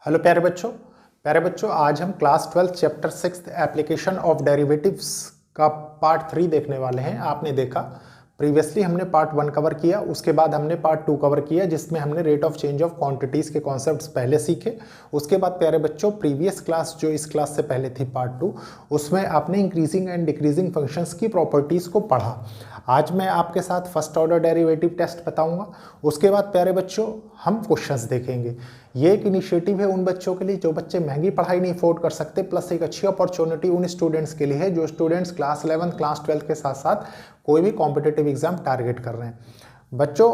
Hello प्यारे बच्चों आज हम class 12 chapter 6 application of derivatives का पार्ट 3 देखने वाले हैं। आपने देखा प्रीवियसली हमने पार्ट 1 कवर किया, उसके बाद हमने पार्ट 2 कवर किया जिसमें हमने rate of change of quantities के कॉन्सेप्ट्स पहले सीखे। उसके बाद प्यारे बच्चों प्रीवियस क्लास जो इस क्लास से पहले थी पार्ट 2, उसमें आपने इंक्रीजिंग एंड डिक्रीजिंग फंक्शंस की प्रॉपर्टीज़ को पढ़ा। आज मैं आपके साथ फर्स्ट ऑर्डर डेरिवेटिव टेस्ट बताऊंगा। उसके बाद प्यारे बच्चों हम क्वेश्चंस देखेंगे। ये एक इनिशिएटिव है उन बच्चों के लिए जो बच्चे महंगी पढ़ाई नहीं अफोर्ड कर सकते, प्लस एक अच्छी अपॉर्चुनिटी उन स्टूडेंट्स के लिए है जो स्टूडेंट्स क्लास 11 क्लास 12 के साथ साथ कोई भी कॉम्पिटिटिव एग्जाम टारगेट कर रहे हैं। बच्चों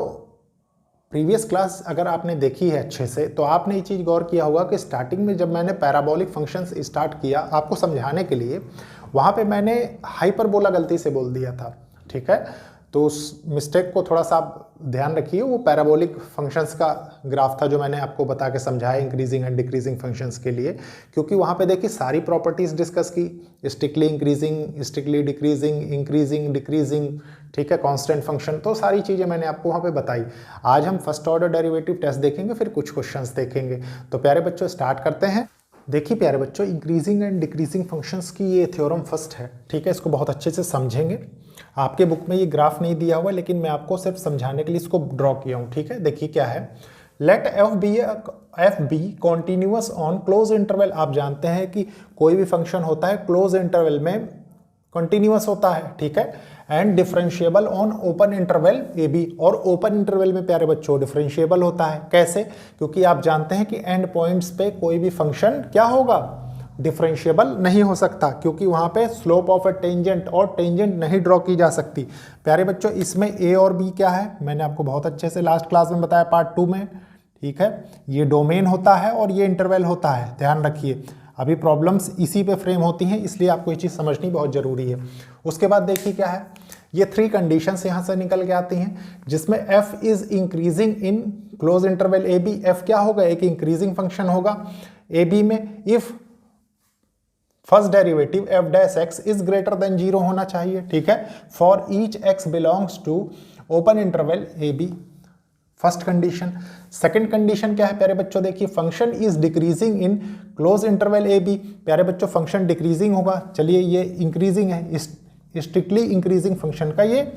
प्रीवियस क्लास अगर आपने देखी है अच्छे से तो आपने ये चीज़ गौर किया होगा कि स्टार्टिंग में जब मैंने पैराबोलिक फंक्शंस स्टार्ट किया आपको समझाने के लिए, वहाँ पे मैंने हाइपरबोला गलती से बोल दिया था, ठीक है। तो उस मिस्टेक को थोड़ा सा आप ध्यान रखिए। वो पैराबोलिक फंक्शंस का ग्राफ था जो मैंने आपको बता के समझाया इंक्रीजिंग एंड डिक्रीजिंग फंक्शंस के लिए, क्योंकि वहाँ पे देखिए सारी प्रॉपर्टीज़ डिस्कस की, strictly increasing, strictly decreasing, increasing, decreasing, ठीक है, कांस्टेंट फंक्शन, तो सारी चीज़ें मैंने आपको वहाँ पे बताई। आज हम फर्स्ट ऑर्डर डेरिवेटिव टेस्ट देखेंगे, फिर कुछ क्वेश्चंस देखेंगे। तो प्यारे बच्चों स्टार्ट करते हैं। देखिए प्यारे बच्चों इंक्रीजिंग एंड डिक्रीजिंग फंक्शंस की ये थ्योरम फर्स्ट है, ठीक है। इसको बहुत अच्छे से समझेंगे। आपके बुक में ये ग्राफ नहीं दिया हुआ लेकिन मैं आपको सिर्फ समझाने के लिए इसको ड्रॉ किया हूँ, ठीक है। देखिए क्या है, let f be continuous on close interval. आप जानते हैं कि कोई भी फंक्शन होता है क्लोज इंटरवल में कॉन्टिन्यूअस होता है, ठीक है। And differentiable on open interval a b, और ओपन इंटरवल में प्यारे बच्चों डिफरेंशिएबल होता है। कैसे? क्योंकि आप जानते हैं कि एंड पॉइंट्स पे कोई भी फंक्शन क्या होगा, डिफरेंशिएबल नहीं हो सकता, क्योंकि वहां पे स्लोप ऑफ ए टेंजेंट और टेंजेंट नहीं ड्रॉ की जा सकती। प्यारे बच्चों इसमें ए और बी क्या है, मैंने आपको बहुत अच्छे से लास्ट क्लास में बताया पार्ट 2 में, ठीक है। ये डोमेन होता है और ये इंटरवल होता है, ध्यान रखिए। अभी प्रॉब्लम्स इसी पे फ्रेम होती हैं, इसलिए आपको ये चीज़ समझनी बहुत ज़रूरी है। उसके बाद देखिए क्या है, ये 3 कंडीशंस यहाँ से निकल के आती हैं जिसमें f is increasing in close interval a b. F क्या होगा, एक इंक्रीजिंग फंक्शन होगा ए बी में if first derivative f dash x is greater than 0 होना चाहिए, ठीक है। For each x belongs to open interval a b, first condition. Second condition क्या है प्यारे बच्चों, देखिए function is decreasing in close interval a b. प्यारे बच्चों फंक्शन डिक्रीजिंग होगा, चलिए ये इंक्रीजिंग है, स्ट्रिक्टली इंक्रीजिंग फंक्शन का ये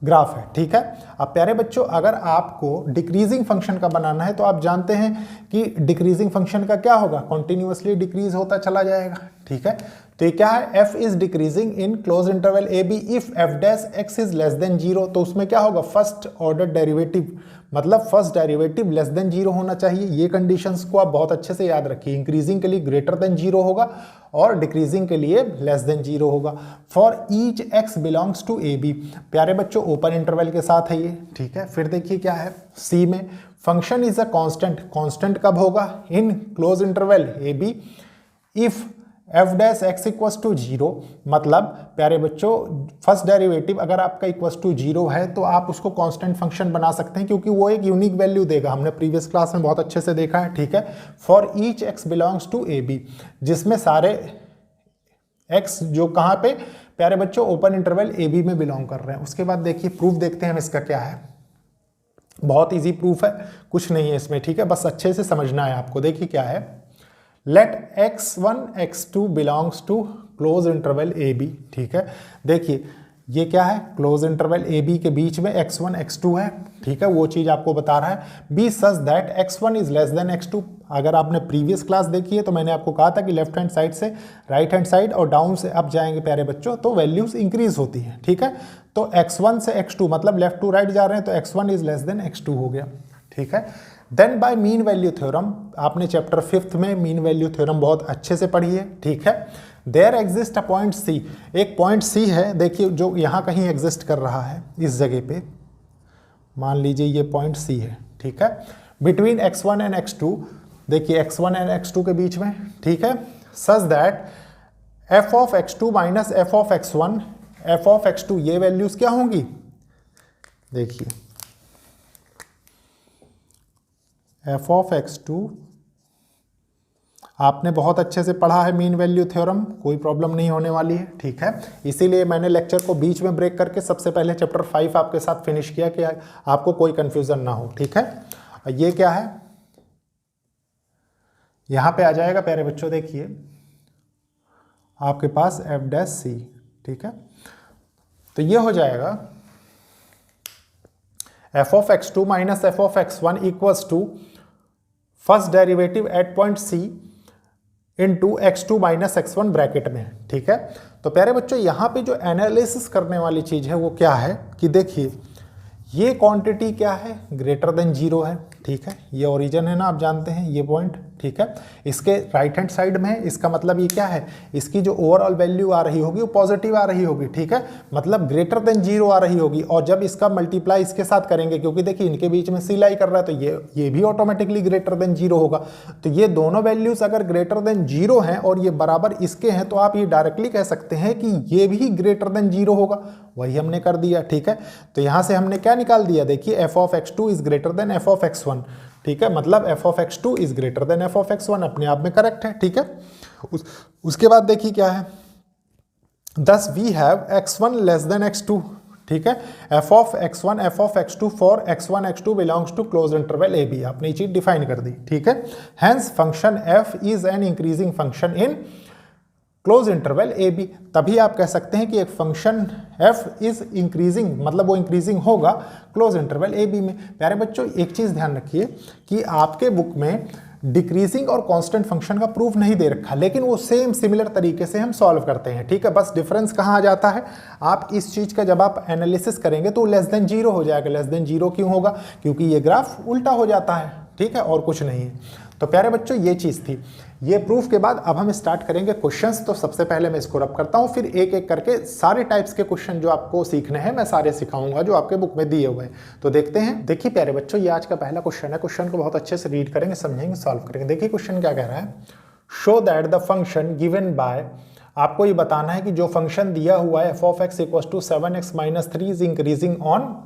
ग्राफ है, ठीक है। अब प्यारे बच्चों अगर आपको डिक्रीजिंग फंक्शन का बनाना है तो आप जानते हैं कि डिक्रीजिंग फंक्शन का क्या होगा, कॉन्टिन्यूअसली डिक्रीज होता चला जाएगा, ठीक है। तो ये क्या है, f is decreasing in close interval a b if f dash x is less than 0। तो उसमें क्या होगा, फर्स्ट ऑर्डर डेरिवेटिव, मतलब फर्स्ट डेरिवेटिव लेस देन 0 होना चाहिए। ये कंडीशंस को आप बहुत अच्छे से याद रखिए। इंक्रीजिंग के लिए ग्रेटर देन 0 होगा और डिक्रीजिंग के लिए लेस देन 0 होगा। For each x belongs to a b, प्यारे बच्चों ओपन इंटरवल के साथ है ये, ठीक है। फिर देखिए क्या है, सी में function is a constant. Constant कब होगा, in close interval a b if f dash x equals to 0। मतलब प्यारे बच्चों फर्स्ट डेरिवेटिव अगर आपका इक्वस टू 0 है तो आप उसको कांस्टेंट फंक्शन बना सकते हैं, क्योंकि वो एक यूनिक वैल्यू देगा। हमने प्रीवियस क्लास में बहुत अच्छे से देखा है, ठीक है। For each x belongs to a b, जिसमें सारे एक्स जो कहाँ पे प्यारे बच्चों ओपन इंटरवल ए बी में बिलोंग कर रहे हैं। उसके बाद देखिए प्रूफ देखते हैं हम इसका क्या है। बहुत ईजी प्रूफ है, कुछ नहीं है इसमें, ठीक है, बस अच्छे से समझना है आपको। देखिए क्या है, let x1 x2 belongs to close interval a b, ठीक है। देखिए ये क्या है, क्लोज इंटरवल ए बी के बीच में x1 x2 है, ठीक है, वो चीज़ आपको बता रहा है। Be such that x1 is less than x2। अगर आपने प्रीवियस क्लास देखी है तो मैंने आपको कहा था कि लेफ्ट हैंड साइड से राइट हैंड साइड और डाउन से अप जाएंगे प्यारे बच्चों तो वैल्यूज इंक्रीज होती है, ठीक है। तो x1 से x2 मतलब लेफ्ट टू राइट जा रहे हैं तो x1 is less than x2 हो गया, ठीक है। Then by mean value theorem, आपने चैप्टर 5 में मीन वैल्यू थ्योरम बहुत अच्छे से पढ़ी है, ठीक है। There exist a point c, एक पॉइंट सी है, देखिए जो यहाँ कहीं एग्जिस्ट कर रहा है इस जगह पे, मान लीजिए ये पॉइंट सी है, ठीक है। बिटवीन x1 एंड x2, देखिए x1 एंड x2 के बीच में, ठीक है। Such that f of x2 minus f of x1, f of x2 ये वैल्यूज क्या होंगी, देखिए f ऑफ x2 आपने बहुत अच्छे से पढ़ा है मीन वैल्यू थ्योरम, कोई प्रॉब्लम नहीं होने वाली है, ठीक है। इसीलिए मैंने लेक्चर को बीच में ब्रेक करके सबसे पहले चैप्टर 5 आपके साथ फिनिश किया कि आपको कोई कंफ्यूजन ना हो, ठीक है। ये क्या है, यहाँ पे आ जाएगा प्यारे बच्चों, देखिए आपके पास एफ डैश सी, ठीक है। तो ये हो जाएगा f of x two minus f of x one equals to first derivative at point c into x two minus x one bracket में, ठीक है। तो प्यारे बच्चों यहाँ पे जो एनालिसिस करने वाली चीज है वो क्या है कि देखिए ये क्वांटिटी क्या है, ग्रेटर देन जीरो है, ठीक है। ये ओरिजिन है ना, आप जानते हैं ये पॉइंट, ठीक है। इसके राइट हैंड साइड में है, इसका मतलब ये क्या है, इसकी जो ओवरऑल वैल्यू आ रही होगी वो पॉजिटिव आ रही होगी, ठीक है। मतलब ग्रेटर देन जीरो आ रही होगी। और जब इसका मल्टीप्लाई इसके साथ करेंगे, क्योंकि देखिए इनके बीच में सी लाई कर रहा है, तो ये भी ऑटोमेटिकली ग्रेटर देन जीरो होगा। तो ये दोनों वैल्यूज अगर ग्रेटर देन जीरो हैं और ये बराबर इसके हैं, तो आप ये डायरेक्टली कह सकते हैं कि ये भी ग्रेटर देन जीरो होगा। वही हमने कर दिया, ठीक है। तो यहां से हमने क्या निकाल दिया, देखिए f of x two is greater then f of x one, ठीक है। मतलब F of x two is greater then f of x one, अपने आप में करेक्ट है, ठीक है। उसके बाद देखिए क्या है, thus we have x one less than x two, ठीक है। F of x one f of x two for x one x two belongs to close interval a b, आपने ये चीज डिफाइन कर दी, ठीक है। Hence function f is an increasing function in close interval a b. तभी आप कह सकते हैं कि एक फंक्शन एफ इज इंक्रीजिंग, मतलब वो इंक्रीजिंग होगा क्लोज इंटरवल ए बी में। प्यारे बच्चों एक चीज ध्यान रखिए कि आपके बुक में डिक्रीजिंग और कांस्टेंट फंक्शन का प्रूफ नहीं दे रखा, लेकिन वो सेम सिमिलर तरीके से हम सॉल्व करते हैं, ठीक है। बस डिफरेंस कहाँ आ जाता है, आप इस चीज का जब आप एनालिसिस करेंगे तो लेस देन जीरो हो जाएगा। लेस देन जीरो क्यों होगा, क्योंकि ये ग्राफ उल्टा हो जाता है, ठीक है, और कुछ नहीं है। तो प्यारे बच्चों ये चीज थी। ये प्रूफ के बाद अब हम स्टार्ट करेंगे क्वेश्चंस। तो सबसे पहले मैं इसको रब करता हूं, फिर एक एक करके सारे टाइप्स के क्वेश्चन जो आपको सीखने हैं मैं सारे सिखाऊंगा जो आपके बुक में दिए हुए हैं। तो देखते हैं। देखिए प्यारे बच्चों ये आज का पहला क्वेश्चन है। क्वेश्चन को बहुत अच्छे से रीड करेंगे, समझेंगे, सॉल्व करेंगे। देखिए क्वेश्चन क्या कह रहा है, show that the function given bye, आपको ये बताना है कि जो फंक्शन दिया हुआ है f of x equal to 7x minus 3 is increasing on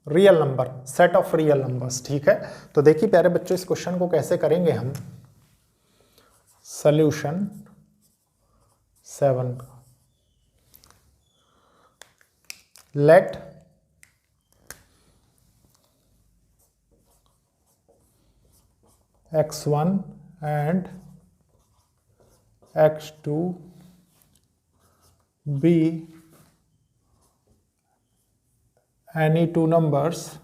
real number, set of real numbers, ठीक है। तो देखिए प्यारे बच्चों इस क्वेश्चन को कैसे करेंगे हम, solution 7, let x1 and x2 be any two numbers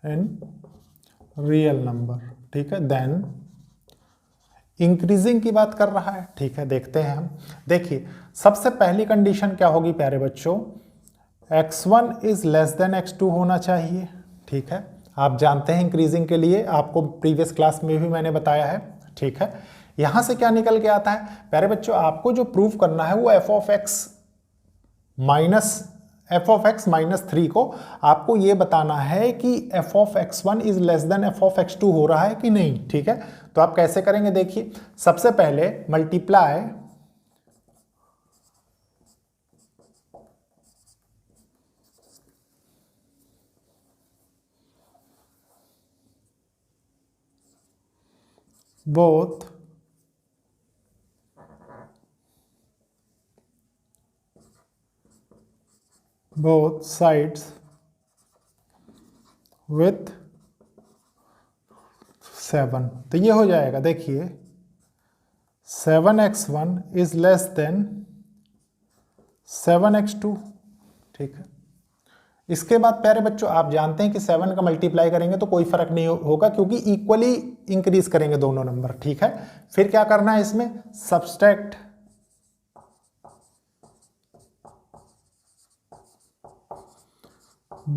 in real number, ठीक है। देन इंक्रीजिंग की बात कर रहा है, ठीक है। देखते हैं हम। देखिए सबसे पहली कंडीशन क्या होगी प्यारे बच्चों, x1 is less than x2 होना चाहिए, ठीक है। आप जानते हैं इंक्रीजिंग के लिए, आपको प्रीवियस क्लास में भी मैंने बताया है, ठीक है। यहां से क्या निकल के आता है प्यारे बच्चों, आपको जो प्रूव करना है वो एफ ऑफ एक्स माइनस 3 को आपको ये बताना है कि f of x one is less than f of x two हो रहा है कि नहीं, ठीक है। तो आप कैसे करेंगे, देखिए सबसे पहले मल्टीप्लाई both sides with 7। तो ये हो जाएगा, देखिए 7x1 is less then 7x2, ठीक है। इसके बाद प्यारे बच्चों आप जानते हैं कि 7 का मल्टीप्लाई करेंगे तो कोई फर्क नहीं होगा, क्योंकि इक्वली इंक्रीज करेंगे दोनों नंबर, ठीक है। फिर क्या करना है इसमें, सब्सट्रैक्ट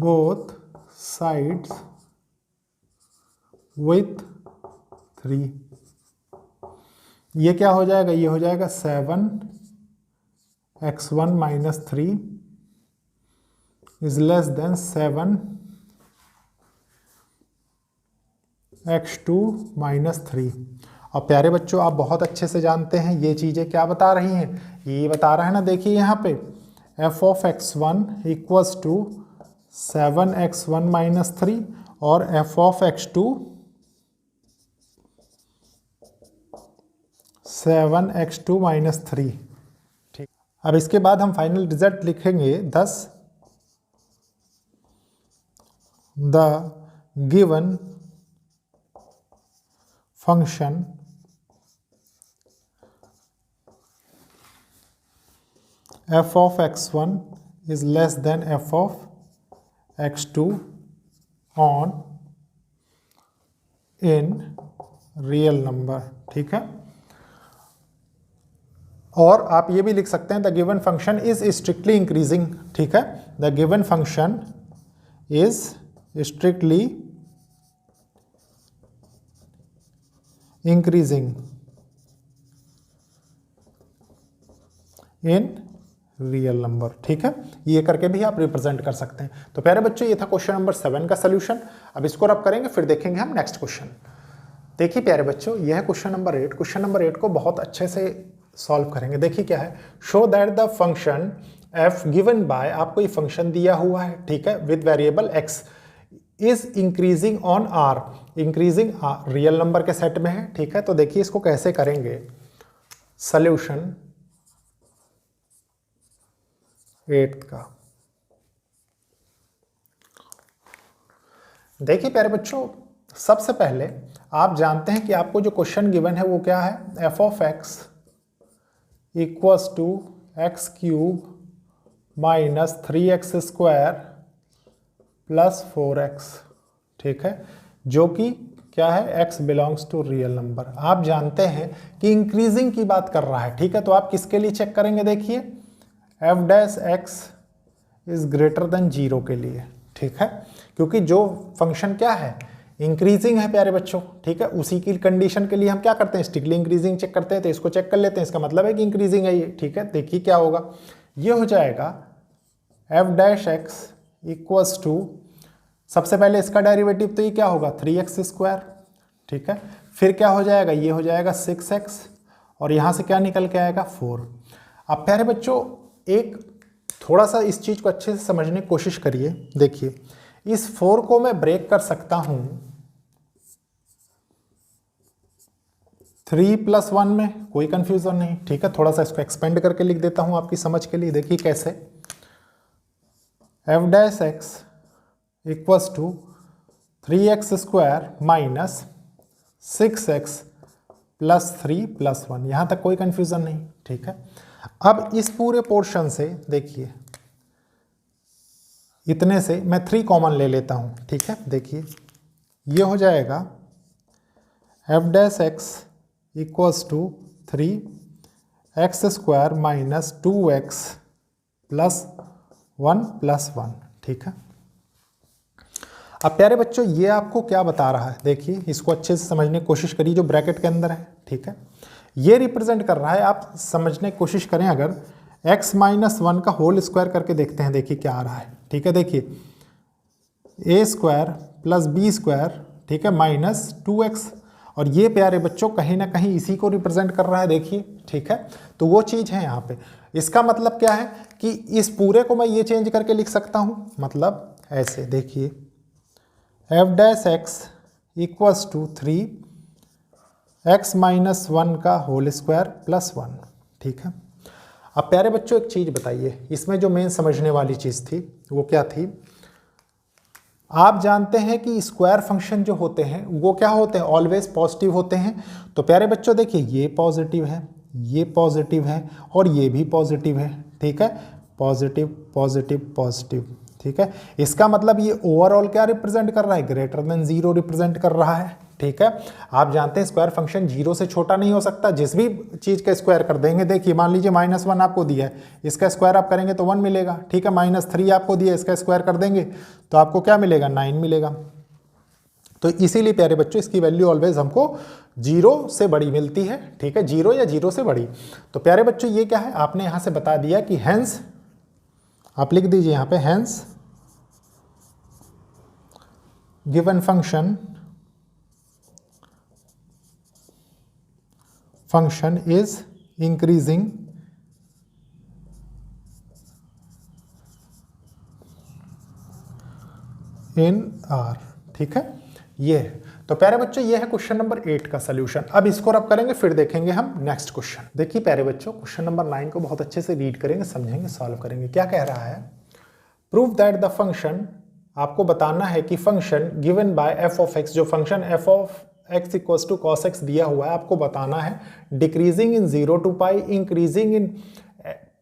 both sides with 3। ये क्या हो जाएगा, ये हो जाएगा 7x1 minus 3 is less then 7x2 minus 3। और प्यारे बच्चों आप बहुत अच्छे से जानते हैं ये चीजें क्या बता रही हैं, ये बता रहा है ना, देखिए यहाँ पे f of x1 equals to 7x1 minus 3 और एफ ऑफ x2 7x2 - 3। ठीक, अब इसके बाद हम फाइनल रिजल्ट लिखेंगे। thus the given function f of x1 is less than f of x2 on in real number. ठीक है, और आप ये भी लिख सकते हैं the given function is strictly increasing. ठीक है, the given function is strictly increasing in real number. ठीक है, ये करके भी आप रिप्रेजेंट कर सकते हैं। तो प्यारे बच्चों, ये था क्वेश्चन नंबर 7 का सोल्यूशन। अब इसको रब करेंगे, फिर देखेंगे हम नेक्स्ट क्वेश्चन। देखिए प्यारे बच्चों, यह है क्वेश्चन नंबर 8। क्वेश्चन नंबर 8 को बहुत अच्छे से सॉल्व करेंगे। देखिए क्या है, show that the function f given bye, आपको ये फंक्शन दिया हुआ है, ठीक है, with variable x is increasing on r, increasing real number के सेट में है। ठीक है, तो देखिए इसको कैसे करेंगे सॉल्यूशन 8 का। देखिए प्यारे बच्चों, सबसे पहले आप जानते हैं कि आपको जो क्वेश्चन गिवन है वो क्या है, f of x equals to x cube minus 3x square plus 4x। ठीक है, जो कि क्या है, x belongs to real number. आप जानते हैं कि इंक्रीजिंग की बात कर रहा है। ठीक है, तो आप किसके लिए चेक करेंगे, देखिए f dash x is greater than 0 के लिए। ठीक है, क्योंकि जो फंक्शन क्या है, इंक्रीजिंग है प्यारे बच्चों। ठीक है, उसी की कंडीशन के लिए हम क्या करते हैं, स्ट्रिक्टली इंक्रीजिंग चेक करते हैं। तो इसको चेक कर लेते हैं, इसका मतलब है कि इंक्रीजिंग है ये। ठीक है, देखिए क्या होगा, ये हो जाएगा f dash x equals to, सबसे पहले इसका डेरिवेटिव तो ये क्या होगा 3x स्क्वायर। ठीक है, फिर क्या हो जाएगा, ये हो जाएगा 6x, और यहाँ से क्या निकल के आएगा 4। अब प्यारे बच्चों, एक थोड़ा सा इस चीज़ को अच्छे से समझने की कोशिश करिए। देखिए इस 4 को मैं ब्रेक कर सकता हूँ 3 + 1 में, कोई कंफ्यूजन नहीं। ठीक है, थोड़ा सा इसको एक्सपेंड करके लिख देता हूँ आपकी समझ के लिए। देखिए कैसे, f dash x equals to 3x square minus 6x plus 3 + 1, यहाँ तक कोई कंफ्यूजन नहीं। ठीक है, अब इस पूरे पोर्शन से देखिए, इतने से मैं 3 कॉमन ले लेता हूँ। ठीक है, देखिए ये हो जाएगा f dash x equals to 3x square minus 2x plus 1 + 1। ठीक है, अब प्यारे बच्चों, ये आपको क्या बता रहा है, देखिए इसको अच्छे से समझने की कोशिश करिए, जो ब्रैकेट के अंदर है। ठीक है, ये रिप्रेजेंट कर रहा है, आप समझने की कोशिश करें, अगर x - 1 का होल स्क्वायर करके देखते हैं, देखिए क्या आ रहा है। ठीक है, देखिए a square plus b square, ठीक है, माइनस 2x, और ये प्यारे बच्चों कहीं ना कहीं इसी को रिप्रेजेंट कर रहा है। देखिए, ठीक है, तो वो चीज़ है यहाँ पे। इसका मतलब क्या है कि इस पूरे को मैं ये चेंज करके लिख सकता हूँ, मतलब ऐसे, देखिए f dash x equals to 3x - 1 का होल स्क्वायर प्लस 1। ठीक है, अब प्यारे बच्चों एक चीज़ बताइए, इसमें जो मेन समझने वाली चीज़ थी वो क्या थी, आप जानते हैं कि स्क्वायर फंक्शन जो होते हैं वो क्या होते हैं, ऑलवेज पॉजिटिव होते हैं। तो प्यारे बच्चों देखिए, ये पॉजिटिव है, ये पॉजिटिव है, और ये भी पॉजिटिव है। ठीक है, पॉजिटिव पॉजिटिव पॉजिटिव। ठीक है, इसका मतलब ये ओवरऑल क्या रिप्रेजेंट कर रहा है, ग्रेटर देन 0 रिप्रेजेंट कर रहा है। ठीक है, आप जानते हैं स्क्वायर फंक्शन 0 से छोटा नहीं हो सकता, जिस भी चीज़ का स्क्वायर कर देंगे। देखिए मान लीजिए -1 आपको दिया है, इसका स्क्वायर आप करेंगे तो 1 मिलेगा। ठीक है, -3 आपको दिया है, इसका स्क्वायर कर देंगे तो आपको क्या मिलेगा, 9 मिलेगा। तो इसीलिए प्यारे बच्चों इसकी वैल्यू ऑलवेज हमको 0 से बड़ी मिलती है। ठीक है, 0 या 0 से बड़ी। तो प्यारे बच्चों ये क्या है, आपने यहाँ से बता दिया कि हैंस, आप लिख दीजिए यहाँ पे hence given function is increasing in R। ठीक है, ये है। तो प्यारे बच्चों ये है क्वेश्चन नंबर 8 का सोल्यूशन। अब इसको रब करेंगे, फिर देखेंगे हम नेक्स्ट क्वेश्चन। देखिए प्यारे बच्चों, क्वेश्चन नंबर 9 को बहुत अच्छे से रीड करेंगे, समझेंगे, सॉल्व करेंगे। क्या कह रहा है? प्रूव दैट द फंक्शन, आपको बताना है कि function given by f of x, जो function f of x equals to cos x दिया हुआ है, आपको बताना है decreasing in 0 to pi, increasing in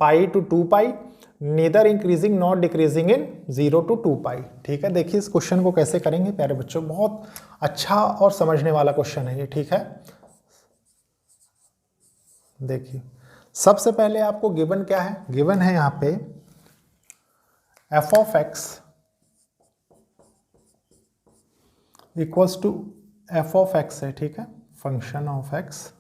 pi to 2 pi, neither increasing not decreasing in 0 to 2 pi. ठीक है, देखिए इस क्वेश्चन को कैसे करेंगे प्यारे बच्चों, बहुत अच्छा और समझने वाला क्वेश्चन है ये। ठीक है, देखिए सबसे पहले आपको गिवन क्या है? गिवन है यहाँ पे f of x equals to f of x है। ठीक है, फंक्शन ऑफ एक्स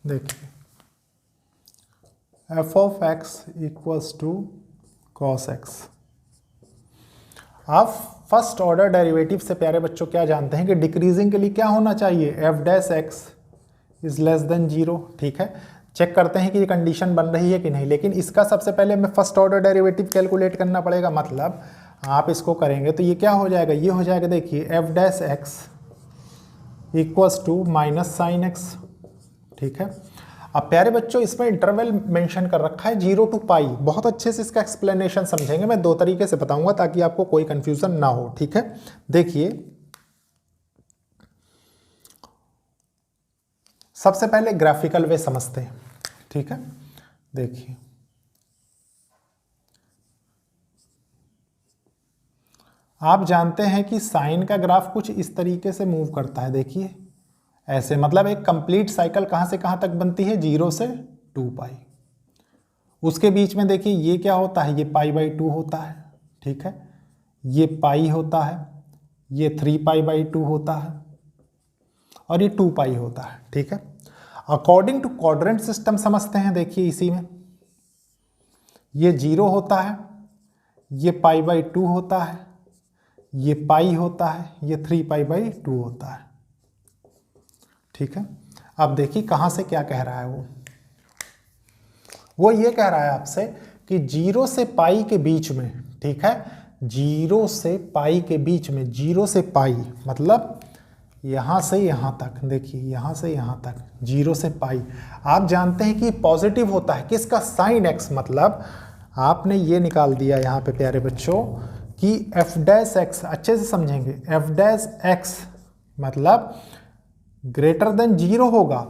देखिए f of x equals to cos x. आप फर्स्ट ऑर्डर डेरिवेटिव से प्यारे बच्चों क्या जानते हैं कि डिक्रीजिंग के लिए क्या होना चाहिए? F dash x is less than 0। ठीक है, चेक करते हैं कि ये कंडीशन बन रही है कि नहीं। लेकिन इसका सबसे पहले हमें फर्स्ट ऑर्डर डेरिवेटिव कैलकुलेट करना पड़ेगा। मतलब आप इसको करेंगे तो ये क्या हो जाएगा? ये हो जाएगा, देखिए f dash x equals to minus sine x. ठीक है, अब प्यारे बच्चों इसमें इंटरवल मेंशन कर रखा है 0 to पाई। बहुत अच्छे से इसका एक्सप्लेनेशन समझेंगे, मैं दो तरीके से बताऊंगा ताकि आपको कोई कंफ्यूजन ना हो। ठीक है, देखिए सबसे पहले ग्राफिकल वे समझते हैं। ठीक है, देखिए आप जानते हैं कि साइन का ग्राफ कुछ इस तरीके से मूव करता है। देखिए ऐसे, मतलब एक कंप्लीट साइकिल कहां से कहां तक बनती है? 0 से 2 पाई। उसके बीच में देखिए ये क्या होता है? ये पाई बाई 2 होता है। ठीक है, ये पाई होता है, ये 3 पाई बाई 2 होता है और ये 2 पाई होता है। ठीक है, अकॉर्डिंग टू क्वाड्रेंट सिस्टम समझते हैं। देखिए इसी में ये 0 होता है, ये पाई बाई 2 होता है, ये पाई होता है, ये 3 पाई बाई 2 होता है। ठीक है, अब देखिए कहां से क्या कह रहा है वो ये कह रहा है आपसे कि 0 से पाई के बीच में, ठीक है, 0 से पाई के बीच में, 0 से पाई मतलब यहां से यहां तक, देखिए यहां से यहां तक 0 से पाई। आप जानते हैं कि पॉजिटिव होता है किसका? Sine x. मतलब आपने ये निकाल दिया यहां पे प्यारे बच्चों कि एफ डैश एक्स, अच्छे से समझेंगे, एफ डैश एक्स मतलब ग्रेटर देन 0 होगा।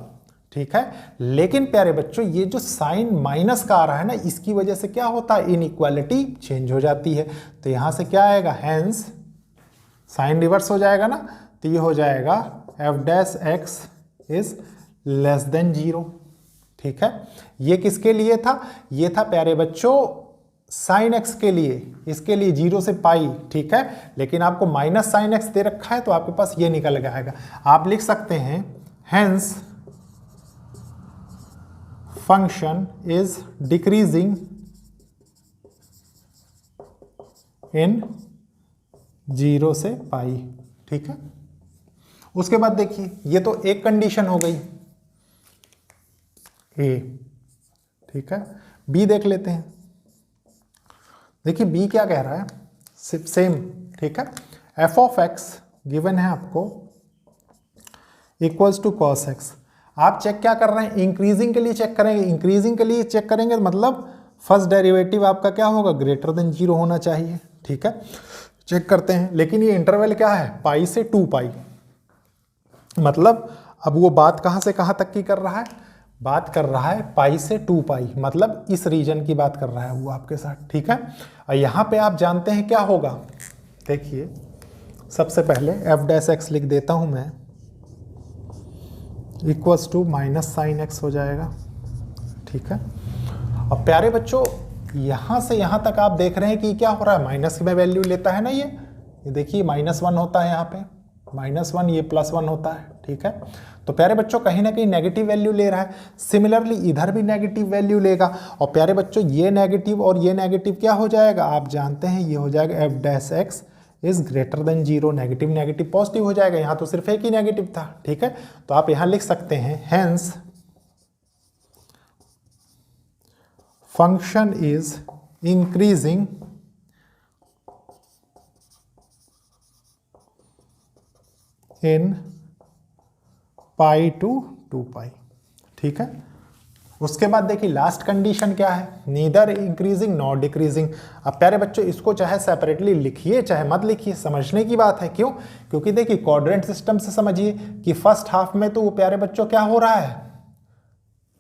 ठीक है, लेकिन प्यारे बच्चों ये जो साइन माइनस का आ रहा है ना, इसकी वजह से क्या होता है? इनइक्वालिटी चेंज हो जाती है। तो यहां से क्या आएगा? हैंस साइन रिवर्स हो जाएगा ना, तो ये हो जाएगा f dash x is less than 0। ठीक है, ये किसके लिए था? ये था प्यारे बच्चों साइन एक्स के लिए, इसके लिए 0 से पाई। ठीक है, लेकिन आपको माइनस साइन एक्स दे रखा है तो आपके पास ये निकल आएगा। आप लिख सकते हैं hence function is decreasing in 0 से पाई। ठीक है, उसके बाद देखिए ये तो एक कंडीशन हो गई ए। ठीक है, बी देख लेते हैं। देखिए बी क्या कह रहा है? सेम। ठीक है, एफ ऑफ एक्स गिवन है आपको इक्वल्स टू कॉस एक्स। आप चेक क्या कर रहे हैं? इंक्रीजिंग के लिए चेक करेंगे। इंक्रीजिंग के लिए चेक करेंगे मतलब फर्स्ट डेरिवेटिव आपका क्या होगा? ग्रेटर देन 0 होना चाहिए। ठीक है, चेक करते हैं। लेकिन ये इंटरवल क्या है? पाई से 2 पाई। मतलब अब वो बात कहां से कहां तक की कर रहा है? बात कर रहा है पाई से 2 पाई, मतलब इस रीजन की बात कर रहा है वो आपके साथ। ठीक है, और यहां पे आप जानते हैं क्या होगा? देखिए सबसे पहले एफ डैश एक्स लिख देता हूं मैं, equals to minus sine x हो जाएगा। ठीक है, अब प्यारे बच्चों यहां से यहां तक आप देख रहे हैं कि क्या हो रहा है? माइनस में वैल्यू लेता है ना, ये देखिए -1 होता है यहाँ पे, -1, ये +1 होता है। ठीक है, तो प्यारे बच्चों कहीं ना कहीं नेगेटिव वैल्यू ले रहा है। सिमिलरली इधर भी नेगेटिव वैल्यू लेगा। और प्यारे बच्चों ये नेगेटिव और ये नेगेटिव क्या हो जाएगा? आप जानते हैं ये हो जाएगा f dash x is greater than 0। Negative negative positive हो जाएगा। यहाँ तो सिर्फ एक ही नेगेटिव था। ठीक है, तो आप यहाँ लिख सकते हैं hence function is increasing in pi to 2 pi. ठीक है, उसके बाद देखिए लास्ट कंडीशन क्या है, नीदर इंक्रीजिंग नॉट डिक्रीजिंग। अब प्यारे बच्चों इसको चाहे सेपरेटली लिखिए चाहे मत लिखिए, समझने की बात है। क्यों? क्योंकि देखिए क्वाड्रेंट सिस्टम से समझिए कि फर्स्ट हाफ में तो वो प्यारे बच्चों क्या हो रहा है,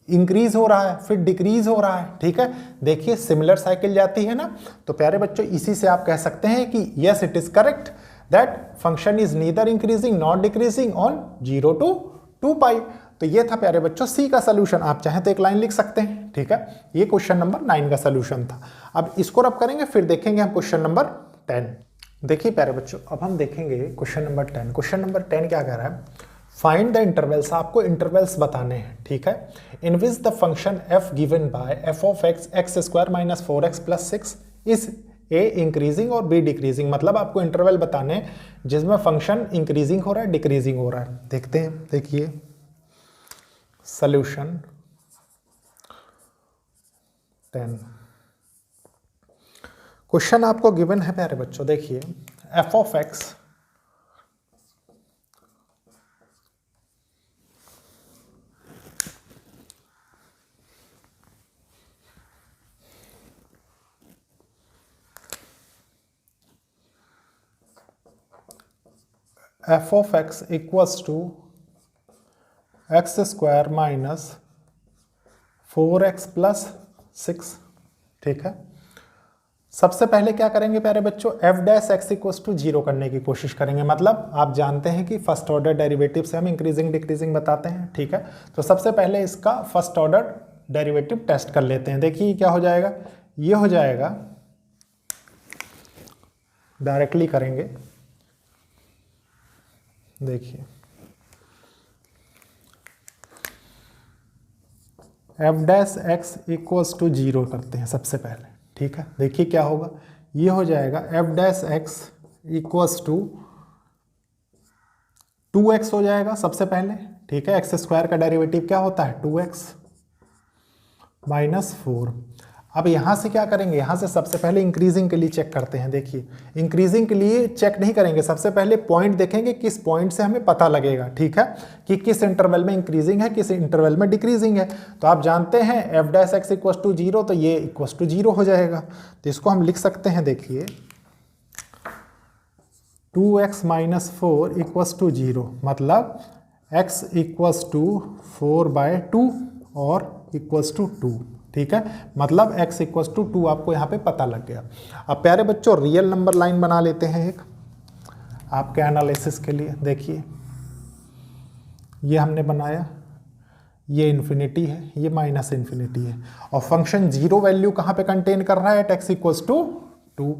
इंक्रीज हो रहा है, फिर डिक्रीज हो रहा है। ठीक है, देखिए सिमिलर साइकिल जाती है ना, तो प्यारे बच्चों इसी से आप कह सकते हैं कि yes it is correct that function is neither increasing not decreasing on 0 to 2 पाई। तो ये था प्यारे बच्चों सी का सलूशन। आप चाहें तो एक लाइन लिख सकते हैं। ठीक है, ये क्वेश्चन नंबर 9 का सलूशन था। अब इसको रब करेंगे, फिर देखेंगे हम क्वेश्चन नंबर 10। देखिए प्यारे बच्चों अब हम देखेंगे क्वेश्चन नंबर 10। क्वेश्चन नंबर 10 क्या कह रहा है, फाइंड द इंटरवल्स। आपको इंटरवल्स बताने हैं। ठीक है, in which the function f given by f of x x square minus 4x plus 6 is a increasing और b डिक्रीजिंग। मतलब आपको इंटरवल बताने हैं जिसमें फंक्शन इंक्रीजिंग हो रहा है डिक्रीजिंग हो रहा है। देखते हैं, देखिए सॉल्यूशन 10। क्वेश्चन आपको गिवन है प्यारे बच्चों, देखिए f of x f of x equals to x square minus 4x plus 6। ठीक है, सबसे पहले क्या करेंगे प्यारे बच्चों, f dash x equals to 0 करने की कोशिश करेंगे। मतलब आप जानते हैं कि फर्स्ट ऑर्डर डेरिवेटिव से हम इंक्रीजिंग डिक्रीजिंग बताते हैं। ठीक है, तो सबसे पहले इसका फर्स्ट ऑर्डर डेरिवेटिव टेस्ट कर लेते हैं। देखिए क्या हो जाएगा, ये हो जाएगा, डायरेक्टली करेंगे। देखिए f dash x equals to 0 करते हैं सबसे पहले। ठीक है, देखिए क्या होगा, ये हो जाएगा f dash x equals to 2x हो जाएगा सबसे पहले। ठीक है, एक्स स्क्वायर का डेरिवेटिव क्या होता है 2x माइनस 4। अब यहाँ से क्या करेंगे, यहाँ से सबसे पहले इंक्रीजिंग के लिए चेक करते हैं। देखिए इंक्रीजिंग के लिए चेक नहीं करेंगे, सबसे पहले पॉइंट देखेंगे किस पॉइंट से हमें पता लगेगा। ठीक है, कि किस इंटरवल में इंक्रीजिंग है किस इंटरवल में डिक्रीजिंग है। तो आप जानते हैं f dash x equals to 0, तो ये इक्वस टू 0 हो जाएगा। तो इसको हम लिख सकते हैं, देखिए 2x माइनस 4 इक्वस टू 0, मतलब x इक्वस टू 4/2 और इक्वस टू 2। ठीक है, मतलब x इक्वस टू 2 आपको यहाँ पे पता लग गया। अब प्यारे बच्चों रियल नंबर लाइन बना लेते हैं एक आपके एनालिसिस के लिए। देखिए ये हमने बनाया, ये इन्फिनिटी है, ये माइनस इन्फिनिटी है, और फंक्शन 0 वैल्यू कहाँ पे कंटेन कर रहा है, x इक्वस टू 2।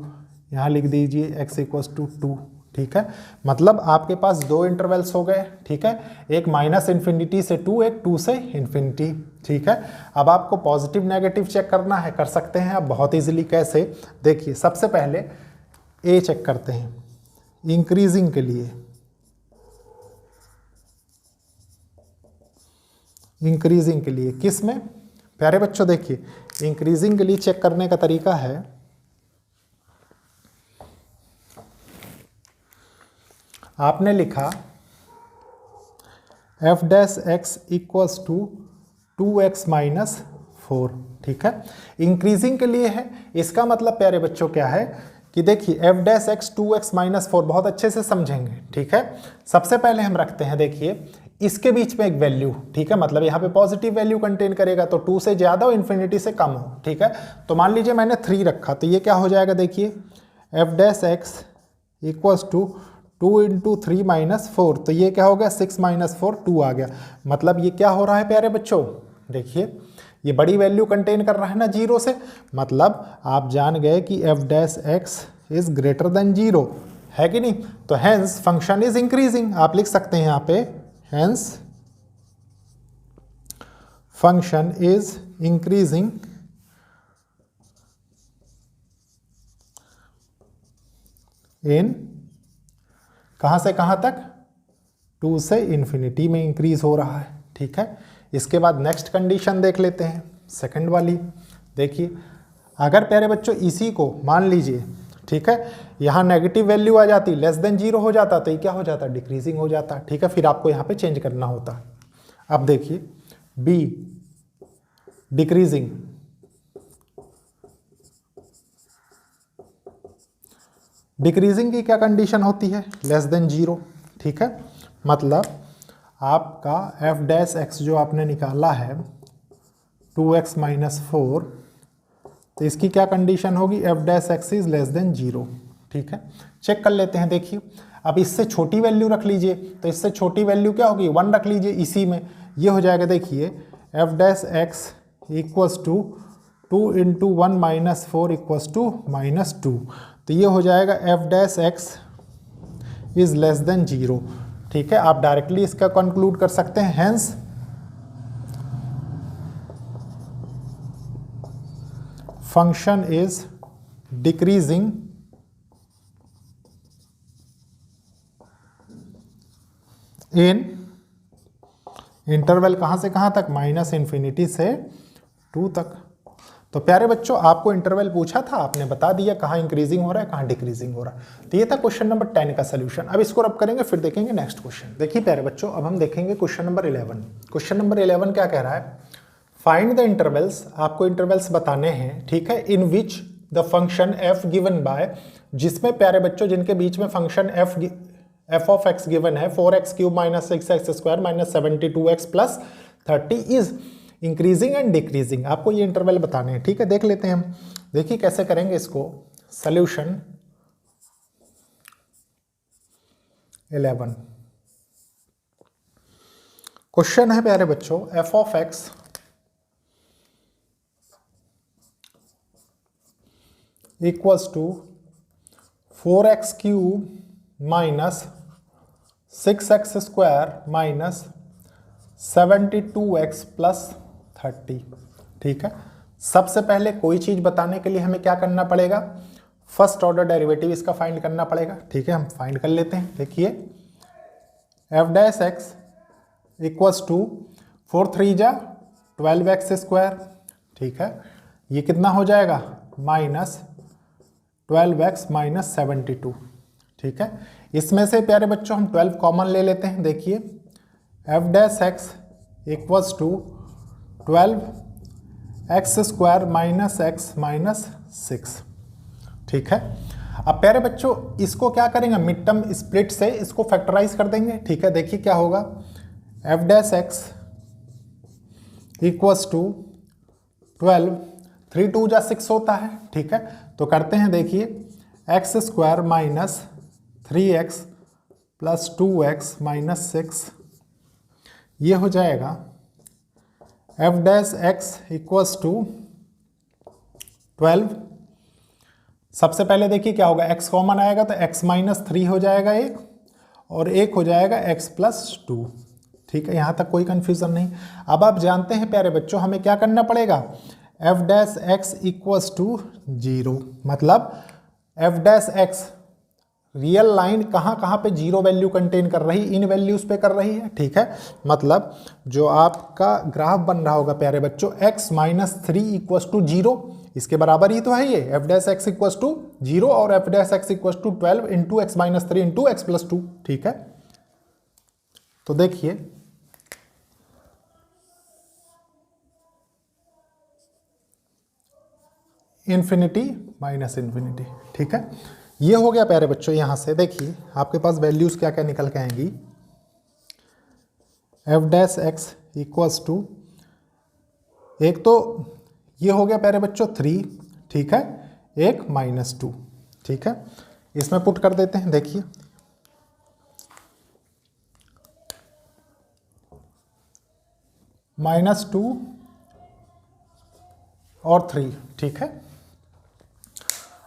यहाँ लिख दीजिए x इक्वस टू 2। ठीक है, मतलब आपके पास दो इंटरवल्स हो गए। ठीक है, एक माइनस इन्फिनिटी से 2, एक 2 से इन्फिनिटी। ठीक है, अब आपको पॉजिटिव नेगेटिव चेक करना है, कर सकते हैं आप बहुत इजीली। कैसे, देखिए सबसे पहले ए चेक करते हैं इंक्रीजिंग के लिए। इंक्रीजिंग के लिए किस में प्यारे बच्चों, देखिए इंक्रीजिंग के लिए चेक करने का तरीका है, आपने लिखा f dash x equals to 2x minus 4। ठीक है, इंक्रीजिंग के लिए है, इसका मतलब प्यारे बच्चों क्या है कि देखिए f dash x 2x minus 4 बहुत अच्छे से समझेंगे। ठीक है, सबसे पहले हम रखते हैं, देखिए इसके बीच में एक वैल्यू। ठीक है, मतलब यहाँ पे पॉजिटिव वैल्यू कंटेन करेगा, तो 2 से ज़्यादा हो इन्फिनिटी से कम हो। ठीक है, तो मान लीजिए मैंने 3 रखा, तो ये क्या हो जाएगा, देखिए f dash x equals to 2 into 3 minus 4, तो ये क्या हो गया 6 माइनस 4 2 आ गया। मतलब ये क्या हो रहा है प्यारे बच्चों, देखिए ये बड़ी वैल्यू कंटेन कर रहा है ना 0 से, मतलब आप जान गए कि f dash x is greater than 0 है कि नहीं। तो हैंस फंक्शन इज इंक्रीजिंग, आप लिख सकते हैं यहाँ पे hence function is increasing in कहाँ से कहाँ तक, 2 से इन्फिनिटी में इंक्रीज हो रहा है। ठीक है, इसके बाद नेक्स्ट कंडीशन देख लेते हैं, सेकंड वाली। देखिए अगर प्यारे बच्चों इसी को मान लीजिए, ठीक है, यहाँ नेगेटिव वैल्यू आ जाती, लेस देन 0 हो जाता, तो ये क्या हो जाता, डिक्रीजिंग हो जाता, ठीक है, फिर आपको यहाँ पे चेंज करना होता। अब देखिए बी डिक्रीजिंग, डिक्रीजिंग की क्या कंडीशन होती है, लेस देन 0, ठीक है, मतलब आपका एफ डैश एक्स जो आपने निकाला है 2x माइनस 4, तो इसकी क्या कंडीशन होगी, F dash x is less than 0, ठीक है। चेक कर लेते हैं, देखिए अब इससे छोटी वैल्यू रख लीजिए, तो इससे छोटी वैल्यू क्या होगी, 1 रख लीजिए इसी में, ये हो जाएगा, देखिए f dash x equals to 2 into 1 minus 4 equals to -2, तो ये हो जाएगा f dash x is less than 0, ठीक है। आप डायरेक्टली इसका कंक्लूड कर सकते हैं, hence function is decreasing in interval कहाँ से कहाँ तक, -∞ से 2 तक। तो प्यारे बच्चों आपको इंटरवल पूछा था, आपने बता दिया कहाँ इंक्रीजिंग हो रहा है कहाँ डिक्रीजिंग हो रहा है। तो ये था क्वेश्चन नंबर 10 का सोल्यूशन। अब इसको रब करेंगे, फिर देखेंगे नेक्स्ट क्वेश्चन। देखिए प्यारे बच्चों अब हम देखेंगे क्वेश्चन नंबर 11। क्वेश्चन नंबर 11 क्या कह रहा है, फाइंड द इंटरवल्स, आपको इंटरवल्स बताने हैं, ठीक है, in which the function f given by, जिसमें प्यारे बच्चों जिनके बीच में function f of x given है 4x cube minus 6x square minus 72x plus 30 is increasing and decreasing, आपको ये इंटरवल बताने हैं, ठीक है। देख लेते हैं हम, देखिए कैसे करेंगे इसको। सॉल्यूशन 11 क्वेश्चन है प्यारे बच्चों, f of x equals to 4x cube minus 6x square minus 72x plus 30, ठीक है। सबसे पहले कोई चीज़ बताने के लिए हमें क्या करना पड़ेगा, फर्स्ट ऑर्डर डेरिवेटिव इसका फाइंड करना पड़ेगा, ठीक है। हम फाइंड कर लेते हैं, देखिए f dash x equals to 4 3 जा 12x स्क्वायर, ठीक है, ये कितना हो जाएगा माइनस 12x माइनस 72, ठीक है। इसमें से प्यारे बच्चों हम 12 कॉमन ले लेते हैं, देखिए f dash x equals to 12x square minus x minus 6, ठीक है। अब प्यारे बच्चों इसको क्या करेंगे, मिड टर्म स्प्लिट से इसको फैक्टराइज कर देंगे, ठीक है। देखिए क्या होगा, f dash x equals to 12, 3 2 जा 6 होता है, ठीक है। तो करते हैं, देखिए x square minus 3x plus 2x minus 6, ये हो जाएगा f dash x equals to 12। सबसे पहले देखिए क्या होगा, x कॉमन आएगा तो x माइनस 3 हो जाएगा एक, और एक हो जाएगा x प्लस 2, ठीक है। यहाँ तक कोई कंफ्यूजन नहीं। अब आप जानते हैं प्यारे बच्चों हमें क्या करना पड़ेगा, f dash x equals to 0, मतलब f dash x real line कहाँ कहाँ पे 0 वैल्यू कंटेन कर रही, इन वैल्यूज पे कर रही है, ठीक है। मतलब जो आपका ग्राफ बन रहा होगा प्यारे बच्चों x माइनस 3 इक्वल्स टू 0, इसके बराबर ही तो है ये, f dash x equals to 0 और f dash x equals to 12 into x minus 3 into x plus 2, ठीक है। तो देखिए इन्फिनिटी माइनस इन्फिनिटी, ठीक है। ये हो गया प्यारे बच्चों। यहाँ से देखिए आपके पास वैल्यूज क्या क्या निकल के आएंगी, f dash x equals to, एक तो ये हो गया प्यारे बच्चों 3, ठीक है, एक -2, ठीक है। इसमें पुट कर देते हैं, देखिए -2 और 3, ठीक है।